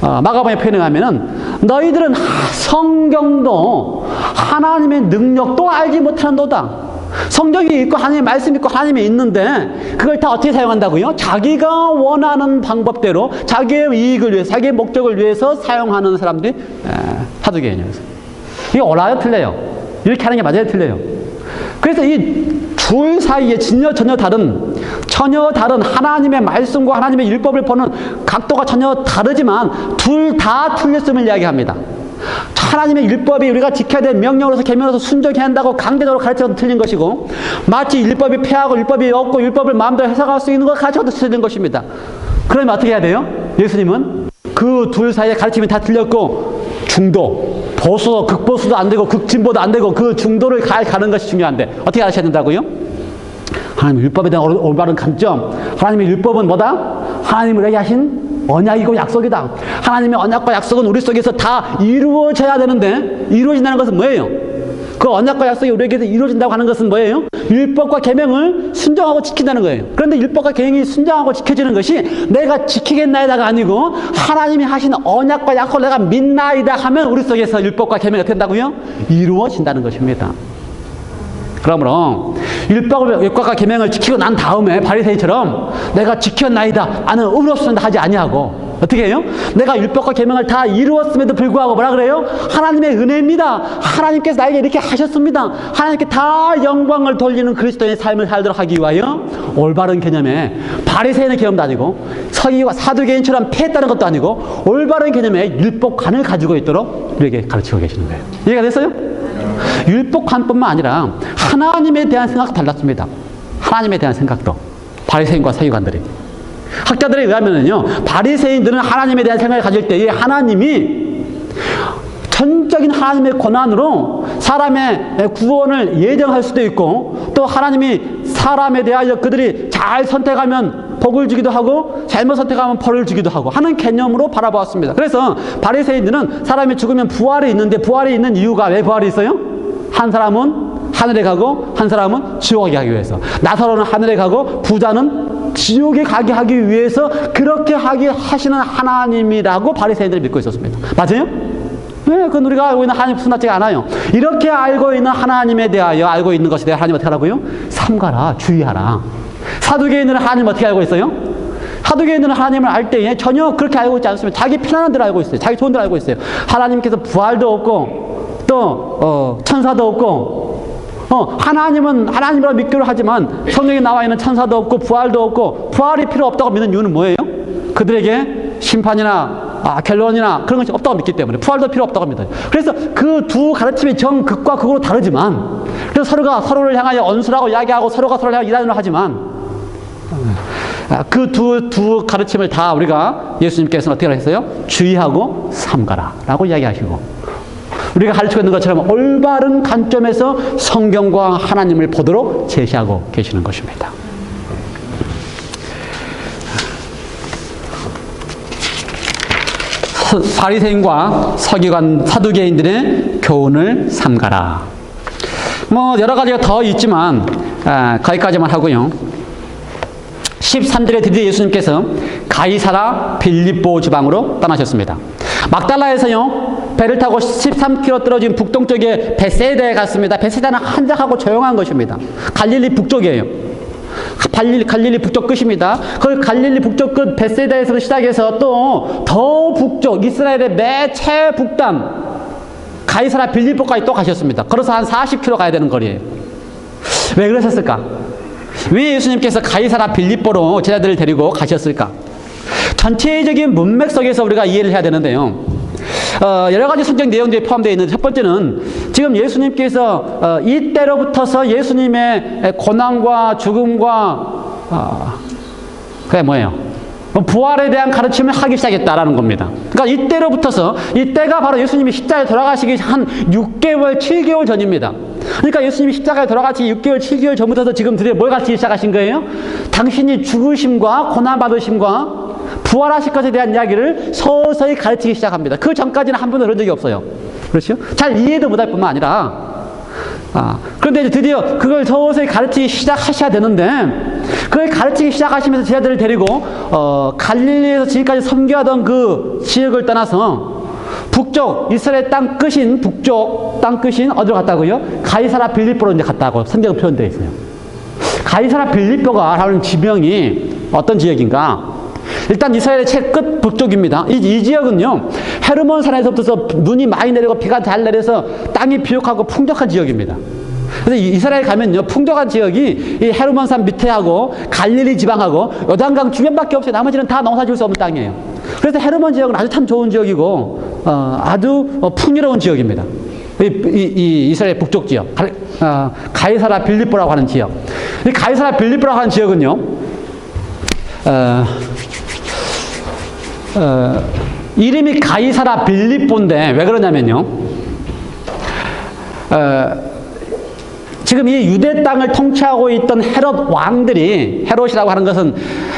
마가복음에 표현하면은 너희들은 성경도 하나님의 능력도 알지 못하는도다. 성경이 있고 하나님의 말씀이 있고 하나님이 있는데 그걸 다 어떻게 사용한다고요? 자기가 원하는 방법대로 자기의 이익을 위해서, 자기의 목적을 위해서 사용하는 사람들이 사두개인이에요. 이게 옳아요? 틀려요? 이렇게 하는 게 맞아요? 틀려요? 그래서 이 둘 사이에 전혀 다른 하나님의 말씀과 하나님의 율법을 보는 각도가 전혀 다르지만 둘 다 틀렸음을 이야기합니다. 하나님의 율법이 우리가 지켜야 될 명령으로서 계명으로서 순종해야 한다고 강제적으로 가르쳐도 틀린 것이고, 마치 율법이 폐하고 율법이 없고 율법을 마음대로 해석할 수 있는 것 가르쳐도 틀린 것입니다. 그러면 어떻게 해야 돼요? 예수님은 그 둘 사이의 가르침이 다 틀렸고 중도, 보수, 극보수도 안 되고 극진보도 안 되고 그 중도를 가는 것이 중요한데 어떻게 하셔야 된다고요? 하나님의 율법에 대한 올바른 관점. 하나님의 율법은 뭐다? 하나님이 우리에게 하신 언약이고 약속이다. 하나님의 언약과 약속은 우리 속에서 다 이루어져야 되는데 이루어진다는 것은 뭐예요? 그 언약과 약속이 우리에게서 이루어진다고 하는 것은 뭐예요? 율법과 계명을 순종하고 지킨다는 거예요. 그런데 율법과 계명이 순종하고 지켜지는 것이 내가 지키겠나이다가 아니고 하나님이 하신 언약과 약속을 내가 믿나이다 하면 우리 속에서 율법과 계명이 어떻게 된다고요? 이루어진다는 것입니다. 그러므로 율법과 계명을 지키고 난 다음에 바리새인처럼 내가 지켰나이다, 나는 의무 없습니다 하지 아니하고 어떻게 해요? 내가 율법과 계명을 다 이루었음에도 불구하고 뭐라 그래요? 하나님의 은혜입니다. 하나님께서 나에게 이렇게 하셨습니다. 하나님께 다 영광을 돌리는 그리스도의 삶을 살도록 하기 위하여 올바른 개념에 바리새인의 개념도 아니고 서기와 사두개인처럼 패했다는 것도 아니고 올바른 개념의 율법관을 가지고 있도록 우리에게 가르치고 계시는 거예요. 이해가 됐어요? 율법관뿐만 아니라 하나님에 대한 생각도 달랐습니다. 하나님에 대한 생각도 바리새인과 서기관들이, 학자들에 의하면은요, 바리새인들은 하나님에 대한 생각을 가질 때에 하나님이 전적인 하나님의 권한으로 사람의 구원을 예정할 수도 있고, 또 하나님이 사람에 대하여 그들이 잘 선택하면 복을 주기도 하고 잘못 선택하면 벌을 주기도 하고 하는 개념으로 바라보았습니다. 그래서 바리새인들은 사람이 죽으면 부활이 있는데, 부활이 있는 이유가 왜 부활이 있어요? 한 사람은 하늘에 가고 한 사람은 지옥에 가기 위해서, 나사로는 하늘에 가고 부자는 지옥에 가게 하기 위해서 그렇게 하게 하시는 하나님이라고 바리새인들이 믿고 있었습니다. 맞아요? 네, 그건 우리가 알고 있는 하나님 순납지가 않아요. 이렇게 알고 있는 하나님에 대하여 알고 있는 것에 대해 하나님 어떻게 하라고요? 삼가라, 주의하라. 사두개인들은 하나님 어떻게 알고 있어요? 사두개인들은 하나님을 알 때에 전혀 그렇게 알고 있지 않습니다. 자기 편안한 대로 알고 있어요. 자기 좋은 대로 알고 있어요. 하나님께서 부활도 없고 또 천사도 없고 하나님은 하나님이라고 믿기로 하지만 성경에 나와 있는 천사도 없고 부활도 없고 부활이 필요 없다고 믿는 이유는 뭐예요? 그들에게 심판이나 결론이나 그런 것이 없다고 믿기 때문에 부활도 필요 없다고 합니다. 그래서 그 두 가르침이 정극과 극으로 다르지만 그래서 서로가 서로를 향하여 언수라고 이야기하고 서로가 서로를 향하여 이단으로 하지만 그 두 가르침을 다 우리가 예수님께서는 어떻게 하셨어요? 주의하고 삼가라 라고 이야기하시고 우리가 가르치고 있는 것처럼 올바른 관점에서 성경과 하나님을 보도록 제시하고 계시는 것입니다. 바리새인과 서기관 사두개인들의 교훈을 삼가라. 뭐 여러 가지가 더 있지만 거기까지만 하고요. 13절에 드디어 예수님께서 가이사라 빌립보 지방으로 떠나셨습니다. 막달라에서요 배를 타고 13km 떨어진 북동쪽에 베세다에 갔습니다. 베세다는 한적하고 조용한 것입니다. 갈릴리 북쪽이에요. 갈릴리 북쪽 끝입니다. 그 갈릴리 북쪽 끝 베세다에서 시작해서 또 더 북쪽 이스라엘의 매최 북단 가이사라 빌립보까지 또 가셨습니다. 걸어서 한 40km 가야 되는 거리예요. 왜 그러셨을까? 왜 예수님께서 가이사라 빌립보로 제자들을 데리고 가셨을까? 전체적인 문맥 속에서 우리가 이해를 해야 되는데요. 여러 가지 성경 내용들이 포함되어 있는데 첫 번째는 지금 예수님께서 이때로부터서 예수님의 고난과 죽음과 그게 뭐예요? 부활에 대한 가르침을 하기 시작했다라는 겁니다. 그러니까 이때로부터서 이때가 바로 예수님이 십자가에 돌아가시기 한 6개월, 7개월 전입니다. 그러니까 예수님이 십자가에 돌아가시기 6개월, 7개월 전부터 지금 드디어 뭘 가르치기 시작하신 거예요? 당신이 죽으심과 고난받으심과 부활하실 것에 대한 이야기를 서서히 가르치기 시작합니다. 그 전까지는 한 번도 그런 적이 없어요. 그렇죠? 잘 이해도 못할 뿐만 아니라 그런데 이제 드디어 그걸 서서히 가르치기 시작하셔야 되는데 그걸 가르치기 시작하시면서 제자들을 데리고 갈릴리에서 지금까지 섬겨하던 그 지역을 떠나서 북쪽 이스라엘 땅 끝인 북쪽 땅 끝인 어디로 갔다고요? 가이사라 빌립보로 이제 갔다고 성경 표현되어 있어요. 가이사라 빌립보가 하는 지명이 어떤 지역인가? 일단 이스라엘의 최끝 북쪽입니다. 이 지역은요 헤르몬 산에서부터 눈이 많이 내리고 비가 잘 내려서 땅이 비옥하고 풍족한 지역입니다. 그래서 이스라엘 가면요 풍족한 지역이 이 헤르몬 산 밑에하고 갈릴리 지방하고 요단강 주변밖에 없어요. 나머지는 다 농사 지을 수 없는 땅이에요. 그래서 헤르몬 지역은 아주 참 좋은 지역이고 아주 풍요로운 지역입니다. 이 이스라엘 북쪽 지역 가이사라 빌립보라고 하는 지역. 이 가이사라 빌립보라고 하는 지역은요 이름이 가이사라 빌립보인데 왜 그러냐면요 지금 이 유대 땅을 통치하고 있던 헤롯 왕들이 헤롯이라고 하는 것은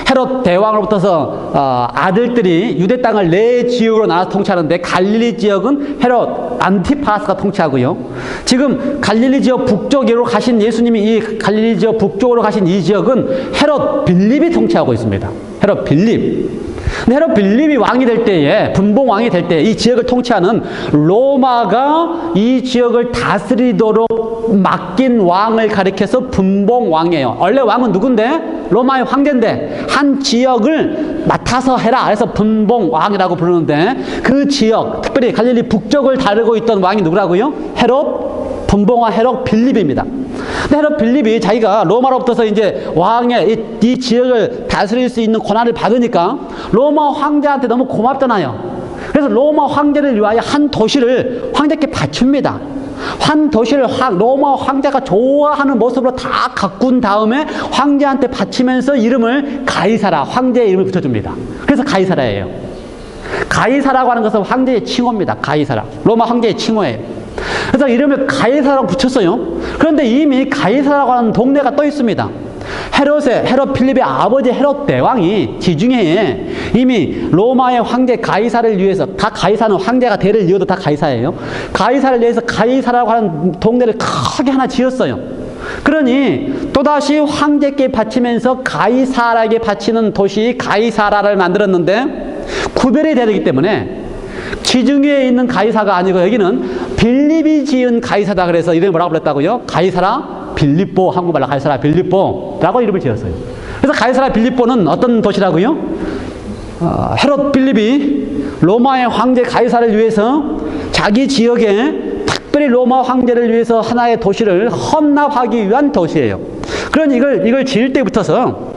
헤롯 대왕으로부터서 아들들이 유대 땅을 네 지역으로 나눠서 통치하는데 갈릴리 지역은 헤롯 안티파스가 통치하고요. 지금 갈릴리 지역 북쪽으로 가신 예수님이 이 갈릴리 지역 북쪽으로 가신 이 지역은 헤롯 빌립이 통치하고 있습니다. 헤롯 빌립. 근데 헤롯 빌립이 왕이 될 때에 분봉 왕이 될 때 이 지역을 통치하는 로마가 이 지역을 다스리도록 맡긴 왕을 가리켜서 분봉 왕이에요. 원래 왕은 누군데? 로마의 황제인데 한 지역을 맡아서 해라. 그래서 분봉 왕이라고 부르는데 그 지역 특별히 갈릴리 북쪽을 다루고 있던 왕이 누구라고요? 헤롯 분봉왕 헤롯 빌립입니다. 근데 헤롯 빌립이 자기가 로마로부터서 이제 왕의 이 지역을 다스릴 수 있는 권한을 받으니까 로마 황제한테 너무 고맙잖아요. 그래서 로마 황제를 위하여 한 도시를 황제께 바칩니다. 한 도시를 로마 황제가 좋아하는 모습으로 다 가꾼 다음에 황제한테 바치면서 이름을 가이사라, 황제의 이름을 붙여줍니다. 그래서 가이사라예요. 가이사라고 하는 것은 황제의 칭호입니다. 가이사라. 로마 황제의 칭호예요. 그래서 이름을 가이사라고 붙였어요. 그런데 이미 가이사라고 하는 동네가 또 있습니다. 헤롯 필립의 아버지 헤롯 대왕이 지중해에 이미 로마의 황제 가이사를 위해서, 다 가이사는 황제가 대를 이어도 다 가이사예요. 가이사를 위해서 가이사라고 하는 동네를 크게 하나 지었어요. 그러니 또다시 황제께 바치면서 가이사라에게 바치는 도시 가이사라를 만들었는데 구별이 되기 때문에 지중해에 있는 가이사가 아니고 여기는 빌립이 지은 가이사다. 그래서 이름이 뭐라고 불렀다고요? 가이사라 빌립보, 한국말로 가이사라 빌립보라고 이름을 지었어요. 그래서 가이사라 빌립보는 어떤 도시라고요? 헤롯 빌립이 로마의 황제 가이사를 위해서 자기 지역에 특별히 로마 황제를 위해서 하나의 도시를 헌납하기 위한 도시예요. 그러니 이걸 지을 때부터서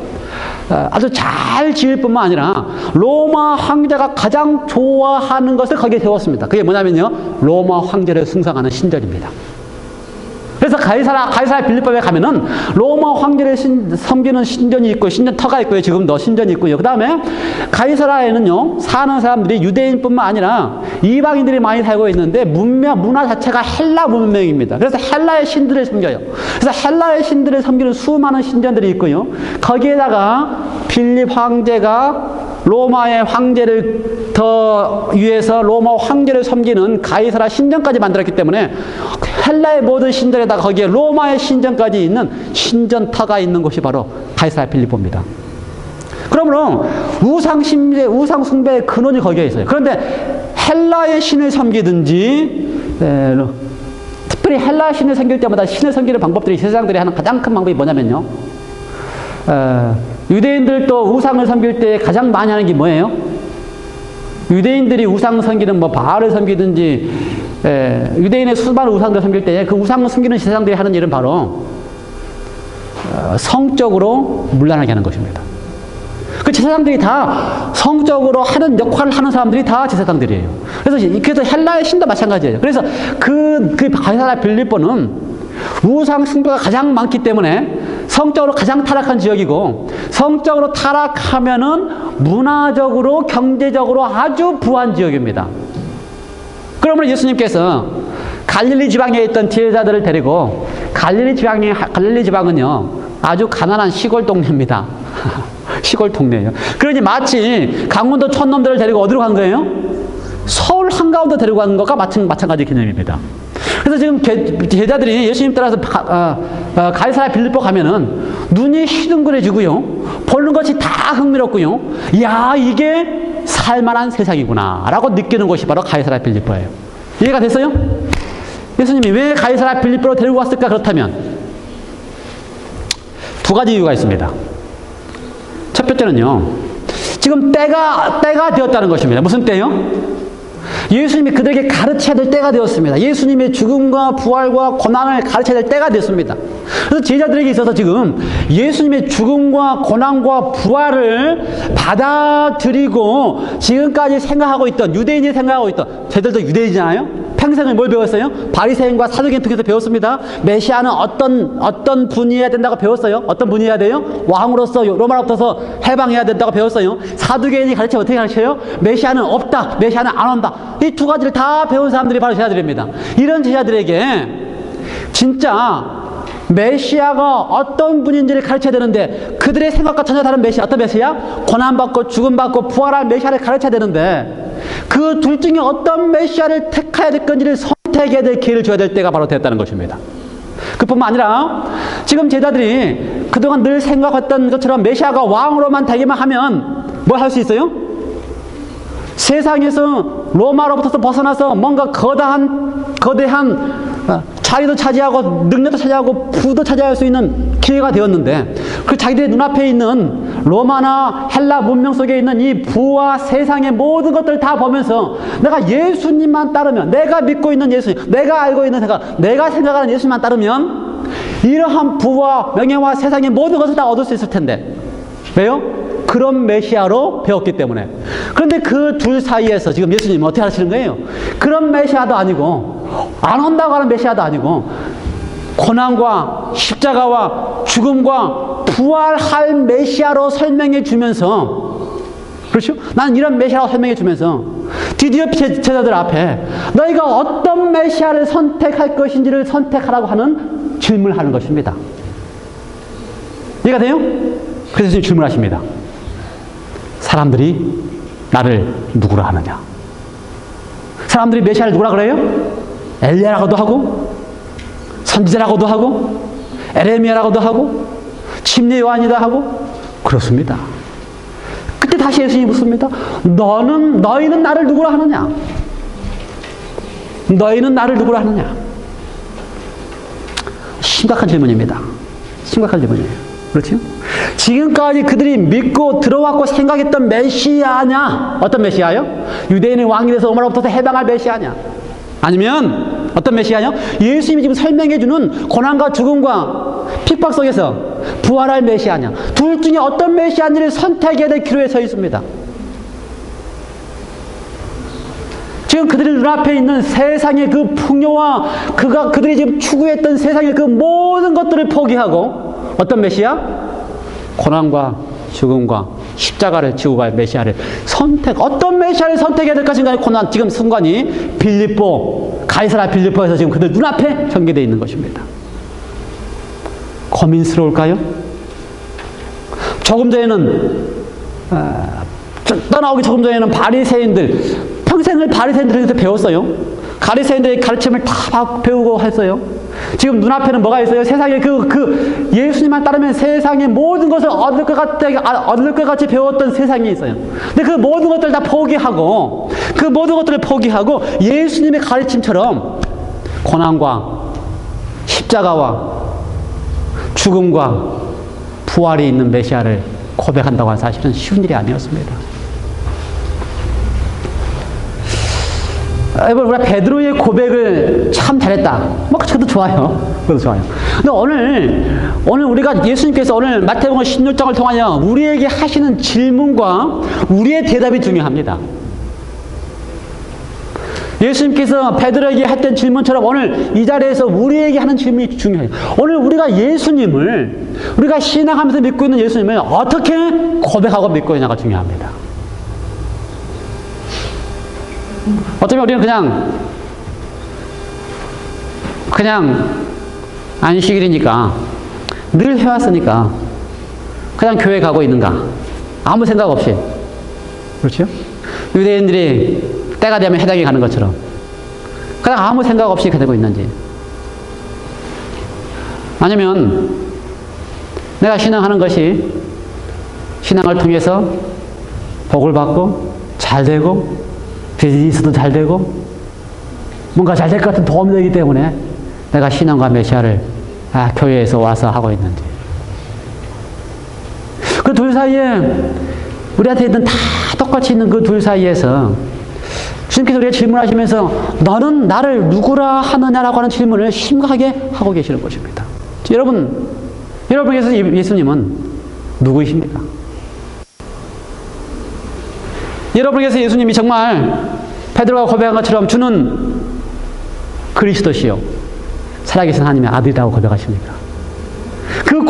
아주 잘 지을 뿐만 아니라 로마 황제가 가장 좋아하는 것을 거기에 세웠습니다. 그게 뭐냐면요, 로마 황제를 숭상하는 신전입니다. 그래서 가이사라 빌립보에 가면은 로마 황제를 섬기는 신전이 있고 신전터가 있고요. 지금도 신전이 있고요. 그 다음에 가이사라에는요, 사는 사람들이 유대인뿐만 아니라 이방인들이 많이 살고 있는데 문화 자체가 헬라 문명입니다. 그래서 헬라의 신들을 섬겨요. 그래서 헬라의 신들을 섬기는 수많은 신전들이 있고요. 거기에다가 빌립 황제가 로마의 황제를 더 위해서 로마 황제를 섬기는 가이사라 신전까지 만들었기 때문에 헬라의 모든 신전에다가 거기에 로마의 신전까지 있는 신전터가 있는 곳이 바로 가이사라 빌립보입니다. 그러므로 우상 숭배의 근원이 거기에 있어요. 그런데 헬라의 신을 섬기든지 특별히 헬라 신을 섬길 때마다 신을 섬기는 방법들이 세상들이 하는 가장 큰 방법이 뭐냐면요, 유대인들도 우상을 섬길 때 가장 많이 하는 게 뭐예요? 유대인들이 우상 섬기는 바알을 섬기든지 유대인의 수많은 우상들을 섬길 때 그 우상을 섬기는 세상들이 하는 일은 바로 성적으로 문란하게 하는 것입니다. 그 제사장들이 다 성적으로 하는 역할을 하는 사람들이 다 제사장들이에요. 그래서 헬라의 신도 마찬가지예요. 그래서 그 가이사라 빌립보는 우상 숭배가 가장 많기 때문에 성적으로 가장 타락한 지역이고, 성적으로 타락하면은 문화적으로 경제적으로 아주 부한 지역입니다. 그러므로 예수님께서 갈릴리 지방에 있던 제자들을 데리고, 갈릴리 지방은요 아주 가난한 시골 동네입니다. 시골 동네예요. 그러니 마치 강원도 촌놈들을 데리고 어디로 간 거예요? 서울 한가운데 데리고 가는 것과 마찬가지 개념입니다. 그래서 지금 제자들이 예수님 따라서 가이사라 빌립보 가면은 눈이 희둥그레지고요, 보는 것이 다 흥미롭고요, 야, 이게 살만한 세상이구나 라고 느끼는 곳이 바로 가이사라 빌립보예요. 이해가 됐어요? 예수님이 왜 가이사라 빌립보로 데리고 왔을까? 그렇다면 두 가지 이유가 있습니다. 첫 번째는요, 지금 때가 되었다는 것입니다. 무슨 때요? 예수님이 그들에게 가르쳐야 될 때가 되었습니다. 예수님의 죽음과 부활과 고난을 가르쳐야 될 때가 되었습니다. 그래서 제자들에게 있어서 지금 예수님의 죽음과 고난과 부활을 받아들이고 지금까지 생각하고 있던, 유대인이 생각하고 있던, 저희들도 유대인이잖아요. 평생을 뭘 배웠어요? 바리새인과 사두개인 통해서 배웠습니다. 메시아는 어떤 분이어야 된다고 배웠어요. 어떤 분이어야 돼요? 왕으로서 로마로부터 해방해야 된다고 배웠어요. 사두개인이 가르치면 어떻게 가르쳐요? 메시아는 없다, 메시아는 안 온다. 이 두 가지를 다 배운 사람들이 바로 제자들입니다. 이런 제자들에게 진짜 메시아가 어떤 분인지를 가르쳐야 되는데, 그들의 생각과 전혀 다른 메시아, 어떤 메시아? 고난받고 죽음받고 부활할 메시아를 가르쳐야 되는데, 그 둘 중에 어떤 메시아를 택해야 될 건지를 선택해야 될 기회를 줘야 될 때가 바로 됐다는 것입니다. 그뿐만 아니라 지금 제자들이 그동안 늘 생각했던 것처럼 메시아가 왕으로만 되기만 하면 뭘 할 수 있어요? 세상에서 로마로부터 벗어나서 뭔가 거대한 자리도 차지하고 능력도 차지하고 부도 차지할 수 있는 기회가 되었는데, 그 자기들의 눈앞에 있는 로마나 헬라 문명 속에 있는 이 부와 세상의 모든 것들을 다 보면서 내가 예수님만 따르면, 내가 믿고 있는 예수님, 내가 알고 있는 내가 생각하는 예수님만 따르면 이러한 부와 명예와 세상의 모든 것을 다 얻을 수 있을 텐데, 왜요? 그런 메시아로 배웠기 때문에. 그런데 그 둘 사이에서 지금 예수님은 어떻게 하시는 거예요? 그런 메시아도 아니고, 안 온다고 하는 메시아도 아니고, 고난과 십자가와 죽음과 부활할 메시아로 설명해 주면서, 그렇죠? 난 이런 메시아로 설명해 주면서 드디어 제자들 앞에 너희가 어떤 메시아를 선택할 것인지를 선택하라고 하는 질문을 하는 것입니다. 이해가 돼요? 그래서 지금 질문하십니다. 사람들이 나를 누구라 하느냐? 사람들이 메시아를 누구라 그래요? 엘리야라고도 하고, 선지자라고도 하고, 에레미야라고도 하고, 침례 요한이다 하고, 그렇습니다. 그때 다시 예수님이 묻습니다. 너희는 나를 누구라 하느냐? 너희는 나를 누구라 하느냐? 심각한 질문입니다. 심각한 질문이에요. 그렇죠? 지금까지 그들이 믿고 들어왔고 생각했던 메시아냐? 어떤 메시아요? 유대인의 왕이 돼서 로마로부터 해방할 메시아냐? 아니면 어떤 메시아냐? 예수님이 지금 설명해주는 고난과 죽음과 핍박 속에서 부활할 메시아냐? 둘 중에 어떤 메시아인지를 선택해야 될 기로에 서 있습니다. 지금 그들의 눈앞에 있는 세상의 그 풍요와 그들이 지금 추구했던 세상의 그 모든 것들을 포기하고 어떤 메시아? 고난과 죽음과 십자가를 지고 갈 메시아를 어떤 메시아를 선택해야 될 것인가? 고난 지금 순간이 가이사랴 빌립보에서 지금 그들 눈앞에 전개되어 있는 것입니다. 고민스러울까요? 떠나오기 조금 전에는 바리새인들 평생을 바리새인들에게서 배웠어요. 바리새인들의 가르침을 다 배우고 했어요. 지금 눈앞에는 뭐가 있어요? 세상에 예수님만 따르면 세상의 모든 것을 얻을 것 같이 배웠던 세상이 있어요. 근데 그 모든 것들을 다 포기하고, 예수님의 가르침처럼 고난과 십자가와 죽음과 부활이 있는 메시아를 고백한다고 하는 사실은 쉬운 일이 아니었습니다. 여러분, 우리가 베드로의 고백을 참 잘했다. 그것도 좋아요. 근데 오늘 우리가 예수님께서 오늘 마태복음 16장을 통하여 우리에게 하시는 질문과 우리의 대답이 중요합니다. 예수님께서 베드로에게 했던 질문처럼 오늘 이 자리에서 우리에게 하는 질문이 중요해요. 오늘 우리가 신앙하면서 믿고 있는 예수님을 어떻게 고백하고 믿고 있냐가 중요합니다. 어쩌면 우리는 그냥 안식일이니까 늘 해왔으니까 그냥 교회 가고 있는가? 아무 생각 없이. 그렇죠? 유대인들이 때가 되면 회당에 가는 것처럼 그냥 아무 생각 없이 되고 있는지, 아니면 내가 신앙하는 것이 신앙을 통해서 복을 받고 잘 되고 비즈니스도 잘 되고 뭔가 잘 될 것 같은 도움이 되기 때문에 내가 신앙과 메시아를 교회에서 와서 하고 있는지. 그 둘 사이에 우리한테 있는 다 똑같이 있는 그 둘 사이에서 주님께서 우리에게 질문하시면서 너는 나를 누구라 하느냐라고 하는 질문을 심각하게 하고 계시는 것입니다. 여러분께서 예수님은 누구이십니까? 여러분께서 예수님이 정말 베드로가 고백한 것처럼 주는 그리스도시요 살아계신 하나님의 아들이라고 고백하십니까? 그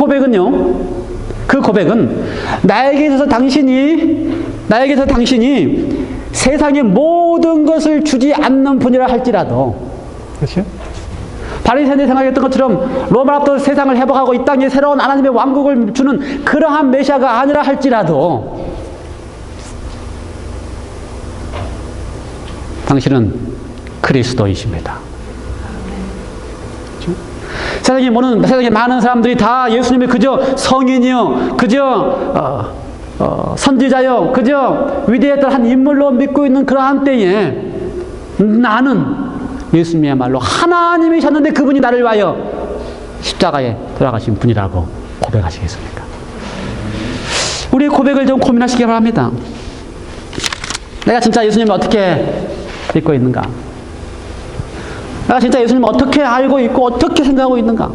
고백은 나에게 있어서 당신이 세상의 모든 것을 주지 않는 분이라 할지라도, 그렇죠? 바리새인들이 생각했던 것처럼 로마로부터 세상을 회복하고 이 땅에 새로운 하나님의 왕국을 주는 그러한 메시아가 아니라 할지라도 당신은 그리스도이십니다. 세상에 많은 사람들이 다 예수님이 그저 성인이요, 그저 선지자요, 그저 위대했던 한 인물로 믿고 있는 그러한 때에 나는 예수님이야말로 하나님이셨는데 그분이 나를 위하여 십자가에 돌아가신 분이라고 고백하시겠습니까? 우리의 고백을 좀 고민하시기 바랍니다. 내가 진짜 예수님을 어떻게 믿고 있는가? 내가 진짜 예수님을 어떻게 알고 있고 어떻게 생각하고 있는가?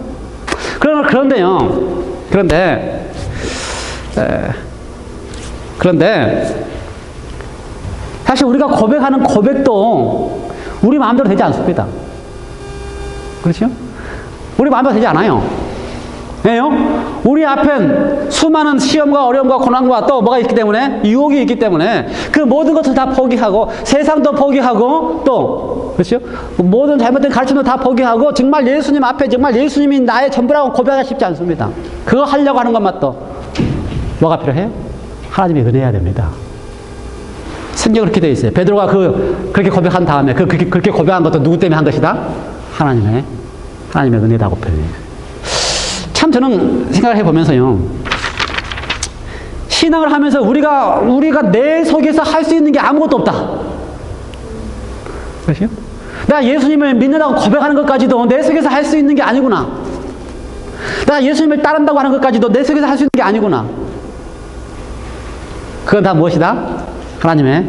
그런데 사실 우리가 고백하는 고백도 우리 마음대로 되지 않습니다. 그렇죠? 우리 마음대로 되지 않아요. 왜요? 우리 앞엔 수많은 시험과 어려움과 고난과 또 뭐가 있기 때문에, 유혹이 있기 때문에 그 모든 것을 다 포기하고 세상도 포기하고 또, 그렇죠? 모든 잘못된 가르침도 다 포기하고 정말 예수님 앞에 정말 예수님이 나의 전부라고 고백하기 쉽지 않습니다. 그거 하려고 하는 것만 또 뭐가 필요해요? 하나님의 은혜야 됩니다. 성경 그렇게 되어 있어요. 베드로가 그렇게 고백한 다음에 그렇게 고백한 것도 누구 때문에 한 것이다? 하나님의 은혜라고 표현해요. 참 저는 생각을 해보면서요, 신앙을 하면서 우리가 내 속에서 할 수 있는 게 아무것도 없다. 그렇죠? 내가 예수님을 믿는다고 고백하는 것까지도 내 속에서 할 수 있는 게 아니구나. 내가 예수님을 따른다고 하는 것까지도 내 속에서 할 수 있는 게 아니구나. 그건 다 무엇이다? 하나님의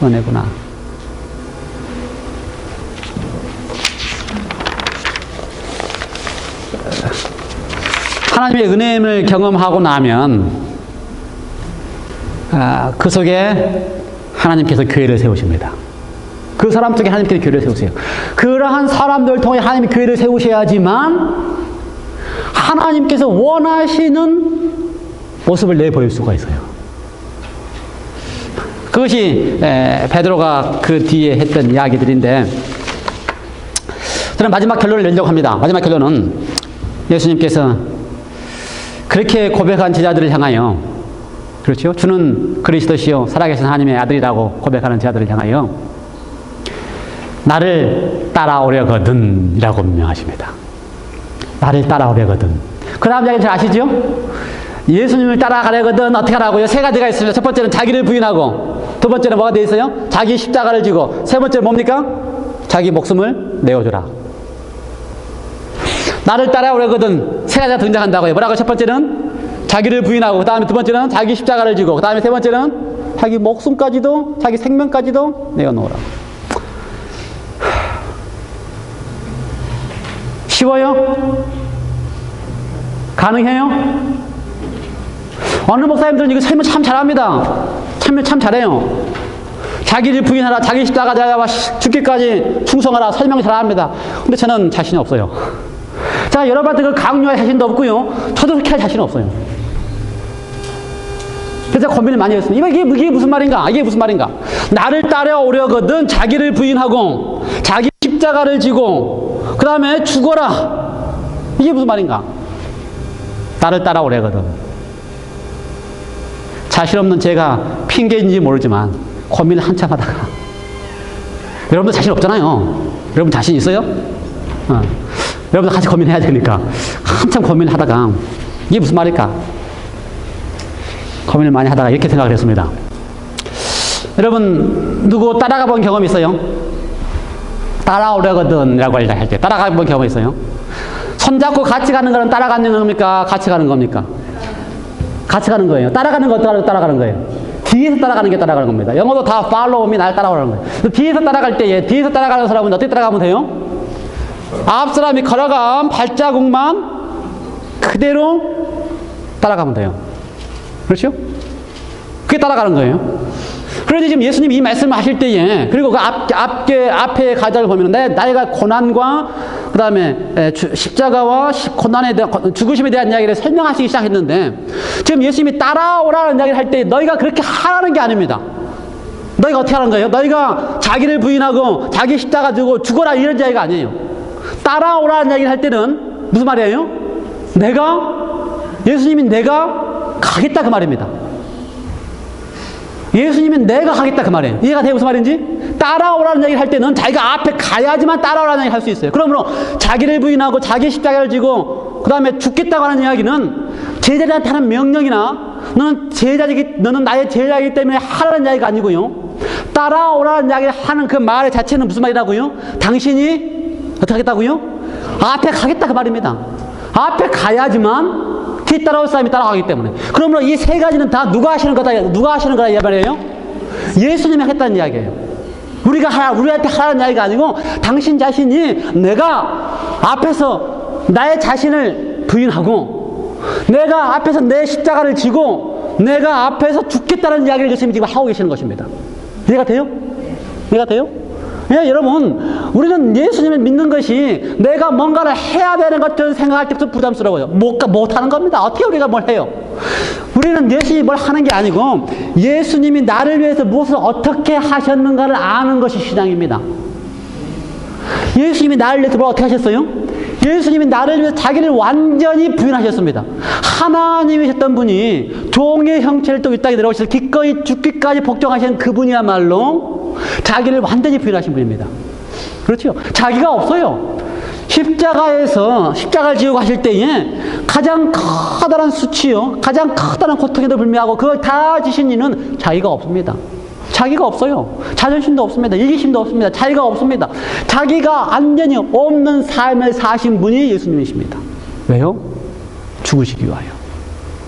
은혜구나. 하나님의 은혜임을 경험하고 나면 그 속에 하나님께서 교회를 세우십니다. 그 사람 속에 하나님께서 교회를 세우세요. 그러한 사람들을 통해 하나님이 교회를 세우셔야지만 하나님께서 원하시는 모습을 내보일 수가 있어요. 그것이 베드로가 그 뒤에 했던 이야기들인데, 저는 마지막 결론을 내려고 합니다. 마지막 결론은 예수님께서 그렇게 고백한 제자들을 향하여, 그렇죠? 주는 그리스도시요 살아계신 하나님의 아들이라고 고백하는 제자들을 향하여 나를 따라오려거든 이라고 명하십니다. 나를 따라오려거든. 그 다음 이야기 잘 아시죠? 예수님을 따라가려거든 어떻게 하라고요? 세 가지가 있습니다. 첫 번째는 자기를 부인하고, 두 번째는 뭐가 되어 있어요? 자기 십자가를 지고, 세 번째는 뭡니까? 자기 목숨을 내어주라. 나를 따라오려거든 세 가지가 등장한다고요. 뭐라고? 첫 번째는 자기를 부인하고, 그 다음에 두 번째는 자기 십자가를 지고, 그 다음에 세 번째는 자기 목숨까지도, 자기 생명까지도 내어놓으라. 쉬워요? 가능해요? 어느 목사님들은 이거 설명 참 잘합니다. 참 잘해요. 자기를 부인하라, 자기 십자가 자와 죽기까지 충성하라 설명 잘합니다. 근데 저는 자신이 없어요. 자, 여러분한테 그 강요할 자신도 없고요. 저도 그렇게 할 자신은 없어요. 그래서 고민을 많이 했습니다. 이게 무슨 말인가? 이게 무슨 말인가? 나를 따라오려거든 자기를 부인하고, 자기 십자가를 지고, 그 다음에 죽어라. 이게 무슨 말인가? 나를 따라오려거든. 자신 없는 제가 핑계인지 모르지만 고민을 한참 하다가, 여러분도 자신 없잖아요. 여러분 자신 있어요? 여러분도 같이 고민해야 되니까 한참 고민을 하다가 이게 무슨 말일까? 고민을 많이 하다가 이렇게 생각을 했습니다. 여러분 누구 따라가 본 경험 있어요? 따라오려거든 라고 할 때 따라가 본 경험 있어요? 손잡고 같이 가는 거는 따라가는 겁니까? 같이 가는 겁니까? 같이 가는 거예요. 따라가는 거 어떻게 따라가는 거예요? 뒤에서 따라가는 게 따라가는 겁니다. 영어도 다 follow me, 날 따라오라는 거예요. 뒤에서 따라갈 때, 뒤에서 따라가는 사람은 어떻게 따라가면 돼요? 앞 사람이 걸어간 발자국만 그대로 따라가면 돼요. 그렇죠? 그게 따라가는 거예요. 그런데 지금 예수님이 이 말씀을 하실 때에, 그리고 그 앞에 가장을 보면 나이가 고난과 그 다음에 십자가와 고난에 대한, 죽으심에 대한 이야기를 설명하시기 시작했는데, 지금 예수님이 따라오라는 이야기를 할 때 너희가 그렇게 하라는 게 아닙니다. 너희가 어떻게 하는 거예요? 너희가 자기를 부인하고 자기 십자가 들고 죽어라 이런 이야기가 아니에요. 따라오라는 이야기를 할 때는 무슨 말이에요? 예수님이 내가 가겠다 그 말입니다. 예수님은 내가 가겠다 그 말이에요. 이해가 돼요? 무슨 말인지? 따라오라는 얘기를 할 때는 자기가 앞에 가야지만 따라오라는 얘기를 할 수 있어요. 그러므로 자기를 부인하고 자기 십자가를 지고 그 다음에 죽겠다고 하는 이야기는 제자들한테 하는 명령이나 너는 나의 제자이기 때문에 하라는 이야기가 아니고요. 따라오라는 이야기를 하는 그 말의 자체는 무슨 말이라고요? 당신이 어떻게 하겠다고요? 앞에 가겠다 그 말입니다. 앞에 가야지만 뒤 따라올 사람이 따라가기 때문에. 그러므로 이 세 가지는 다 누가 하시는 거다 이 말이에요? 예수님이 하겠다는 이야기예요. 우리한테 하라는 이야기가 아니고, 당신 자신이 내가 앞에서 나의 자신을 부인하고, 내가 앞에서 내 십자가를 지고, 내가 앞에서 죽겠다는 이야기를 예수님이 지금 하고 계시는 것입니다. 이해가 돼요? 이해가 돼요? 예, 여러분, 우리는 예수님을 믿는 것이 내가 뭔가를 해야 되는 것처럼 생각할 때부터 부담스러워요. 못하는 겁니다. 어떻게 우리가 뭘 해요? 우리는 예수님이 뭘 하는 게 아니고, 예수님이 나를 위해서 무엇을 어떻게 하셨는가를 아는 것이 신앙입니다. 예수님이 나를 위해서 뭘 어떻게 하셨어요? 예수님이 나를 위해서 자기를 완전히 부인하셨습니다. 하나님이셨던 분이 종의 형체를 또 이 땅에 내려오셔서 기꺼이 죽기까지 복종하신 그분이야말로 자기를 완전히 부인하신 분입니다. 그렇죠? 자기가 없어요. 십자가를 지고 하실 때에 가장 커다란 수치요, 가장 커다란 고통에도 불구하고 그걸 다 지신 이는 자기가 없습니다. 자기가 없어요. 자존심도 없습니다. 이기심도 없습니다. 자기가 없습니다. 자기가 완전히 없는 삶을 사신 분이 예수님이십니다. 왜요? 죽으시기 위하여.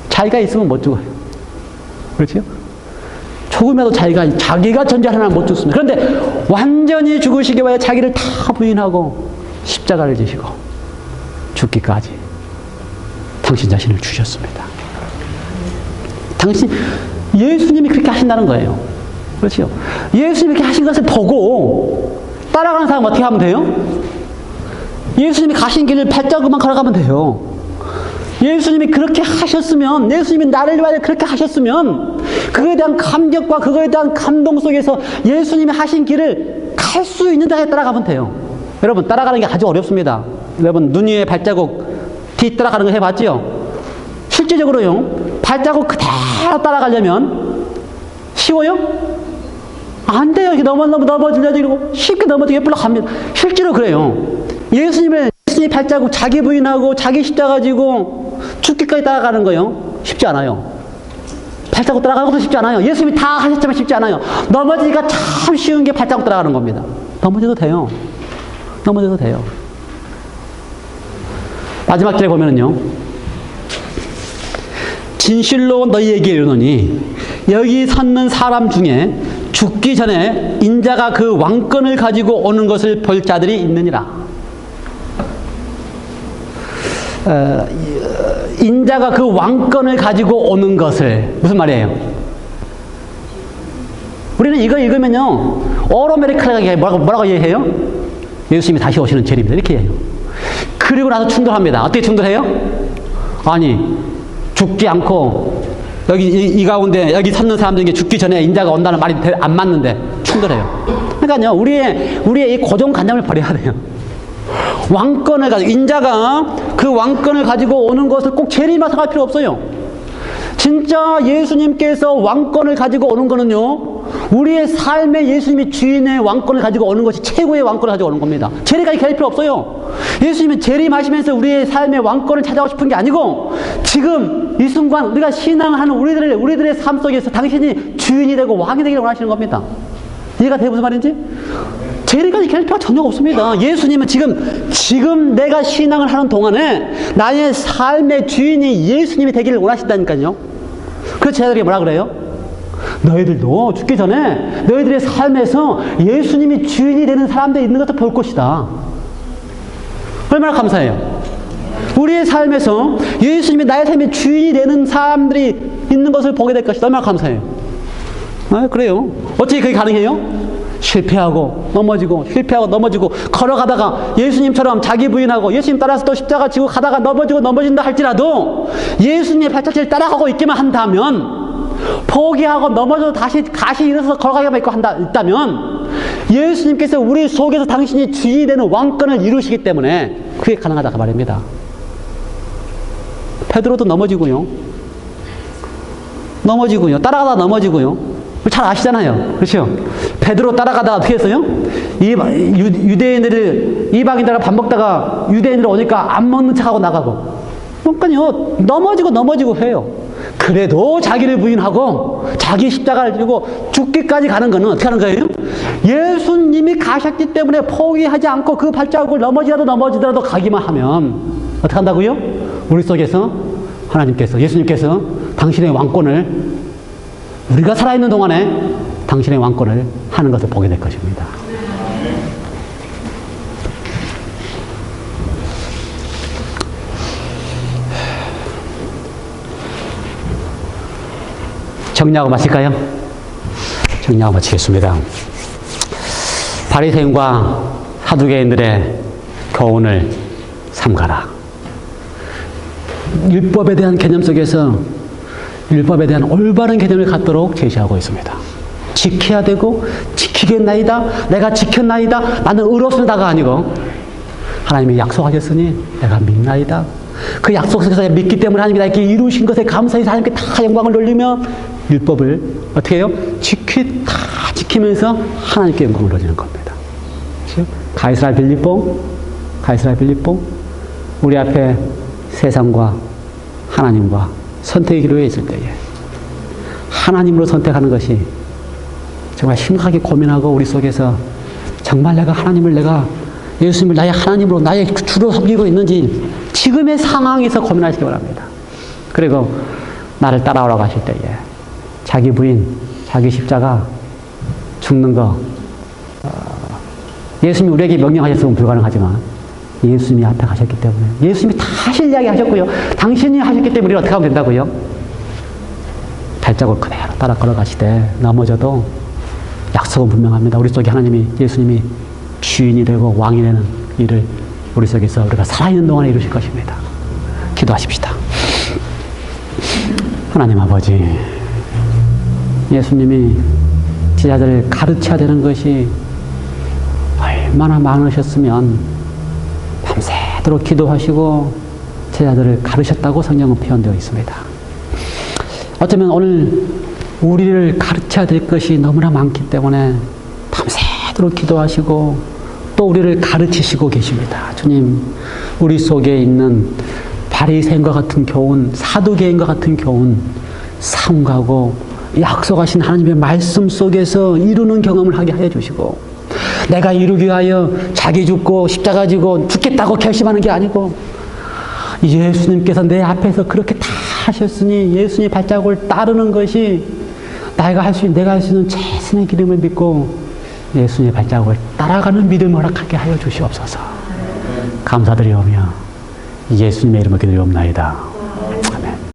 자기가 있으면 못 죽어요. 그렇죠? 조금이라도 자기가 존재하는 한 못 죽습니다. 그런데 완전히 죽으시기 위해 자기를 다 부인하고 십자가를 지시고 죽기까지 당신 자신을 주셨습니다. 예수님이 그렇게 하신다는 거예요. 그렇죠? 예수님이 그렇게 하신 것을 보고 따라가는 사람 어떻게 하면 돼요? 예수님이 가신 길을 발자국만 걸어가면 돼요. 예수님이 그렇게 하셨으면, 예수님이 나를 위하여 그렇게 하셨으면, 그거에 대한 감격과 그거에 대한 감동 속에서 예수님이 하신 길을 갈 수 있는 데에 따라가면 돼요. 여러분, 따라가는 게 아주 어렵습니다. 여러분, 눈 위에 발자국 뒤 따라가는 거 해봤지요? 실제적으로요, 발자국 그대로 따라가려면 쉬워요? 안 돼요. 이렇게 넘어지려고 이러고 쉽게 넘어지게 불러갑니다. 실제로 그래요. 예수님이 발자국 자기 부인하고 자기 십자가 지고 죽기까지 따라가는 거요. 쉽지 않아요. 발자국 따라가는 것도 쉽지 않아요. 예수님이 다 하셨지만 쉽지 않아요. 넘어지기가 참 쉬운 게 발자국 따라가는 겁니다. 넘어져도 돼요. 넘어져도 돼요. 마지막 절에 보면은요, 진실로 너희에게 이르노니 여기 섰는 사람 중에 죽기 전에 인자가 그 왕권을 가지고 오는 것을 볼 자들이 있느니라. 인자가 그 왕권을 가지고 오는 것을, 무슨 말이에요? 우리는 이거 읽으면요, 어로메리카가 뭐라고 이해해요? 예수님이 다시 오시는 재림이다, 이렇게 해요. 그리고 나서 충돌합니다. 어떻게 충돌해요? 아니, 죽지 않고 여기 이 가운데 여기 섰는 사람들에게 죽기 전에 인자가 온다는 말이 안 맞는데 충돌해요. 그러니까요, 우리의 이 고정관념을 버려야 돼요. 왕권을 가지고, 인자가 그 왕권을 가지고 오는 것을 꼭 재림이라 생각할 필요 없어요. 진짜 예수님께서 왕권을 가지고 오는 거는요, 우리의 삶에 예수님이 주인의 왕권을 가지고 오는 것이 최고의 왕권을 가지고 오는 겁니다. 재림까지 기다릴 필요 없어요. 예수님은 재림하시면서 우리의 삶의 왕권을 찾아오고 싶은 게 아니고, 지금 이 순간 우리가 신앙하는 우리들의 삶 속에서 당신이 주인이 되고 왕이 되기를 원하시는 겁니다. 이해가 돼요? 무슨 말인지? 재림까지 기다릴 필요가 전혀 없습니다. 예수님은 지금 내가 신앙을 하는 동안에 나의 삶의 주인이 예수님이 되기를 원하신다니까요. 그래서 제자들이 뭐라 그래요? 너희들도 죽기 전에 너희들의 삶에서 예수님이 주인이 되는 사람들이 있는 것을 볼 것이다. 얼마나 감사해요. 우리의 삶에서 예수님이 나의 삶의 주인이 되는 사람들이 있는 것을 보게 될 것이다. 얼마나 감사해요. 아, 그래요. 어떻게 그게 가능해요? 실패하고 넘어지고 걸어가다가 예수님처럼 자기 부인하고 예수님 따라서 또 십자가 지고 가다가 넘어진다 할지라도 예수님의 발자취를 따라가고 있기만 한다면, 포기하고 넘어져도 다시 일어서서 걸어가기만 있다면, 예수님께서 우리 속에서 당신이 주인이 되는 왕권을 이루시기 때문에 그게 가능하다 그 말입니다. 베드로도 넘어지고요, 따라가다 넘어지고요. 잘 아시잖아요. 그렇죠? 베드로 따라가다가 어떻게 했어요? 유대인들을, 이방인들과 밥 먹다가 유대인들 오니까 안 먹는 척하고 나가고. 그러니까요, 넘어지고 해요. 그래도 자기를 부인하고 자기 십자가를 지고 죽기까지 가는 거는 어떻게 하는 거예요? 예수님이 가셨기 때문에 포기하지 않고 그 발자국을 넘어지더라도 가기만 하면 어떻게 한다고요? 우리 속에서 예수님께서 당신의 왕권을, 우리가 살아있는 동안에 당신의 왕권을 하는 것을 보게 될 것입니다. 정리하고 마칠까요? 정리하고 마치겠습니다. 바리새인과 사두개인들의 교훈을 삼가라. 율법에 대한 개념 속에서 율법에 대한 올바른 개념을 갖도록 제시하고 있습니다. 지켜야 되고 지키겠나이다, 내가 지켰나이다, 나는 의롭습니다가 아니고, 하나님이 약속하셨으니 내가 믿나이다, 그 약속 속에서 믿기 때문에 하나님이 나에게 이루신 것에 감사해서 하나님께 다 영광을 돌리며 율법을 어떻게 해요? 다 지키면서 하나님께 영광을 돌리는 겁니다. 가이사랴 빌립보, 우리 앞에 세상과 하나님과 선택의 기로에 있을 때에 하나님으로 선택하는 것이 정말 심각하게 고민하고, 우리 속에서 정말 내가 예수님을 나의 하나님으로, 나의 주로 섬기고 있는지 지금의 상황에서 고민하시기 바랍니다. 그리고 나를 따라오라고 하실 때에 자기 부인, 자기 십자가 죽는 거 예수님이 우리에게 명령하셨으면 불가능하지만 예수님이 앞에 가셨기 때문에 예수님이 다 하실 이야기 하셨고요. 당신이 하셨기 때문에 우리는 어떻게 하면 된다고요? 발자국 그대로 따라 걸어가시되 넘어져도 약속은 분명합니다. 우리 속에 하나님이 예수님이 주인이 되고 왕이 되는 일을 우리 속에서 우리가 살아있는 동안에 이루실 것입니다. 기도하십시다. 하나님 아버지, 예수님이 제자들을 가르쳐야 되는 것이 얼마나 많으셨으면 밤새도록 기도하시고 제자들을 가르쳤다고 성경은 표현되어 있습니다. 어쩌면 오늘 우리를 가르쳐야 될 것이 너무나 많기 때문에 밤새도록 기도하시고 또 우리를 가르치시고 계십니다. 주님, 우리 속에 있는 바리새인과 같은 교훈, 사두개인과 같은 교훈 삼가고 약속하신 하나님의 말씀 속에서 이루는 경험을 하게 하여 주시고, 내가 이루기 위하여 자기 죽고 십자가 지고 죽겠다고 결심하는 게 아니고 예수님께서 내 앞에서 그렇게 다 하셨으니 예수님 발자국을 따르는 것이 내가 할 수 있는 최선의 기름을 믿고 예수님의 발자국을 따라가는 믿음을 허락하게 하여 주시옵소서. 감사드리오며 예수님의 이름으로 기도드리옵나이다.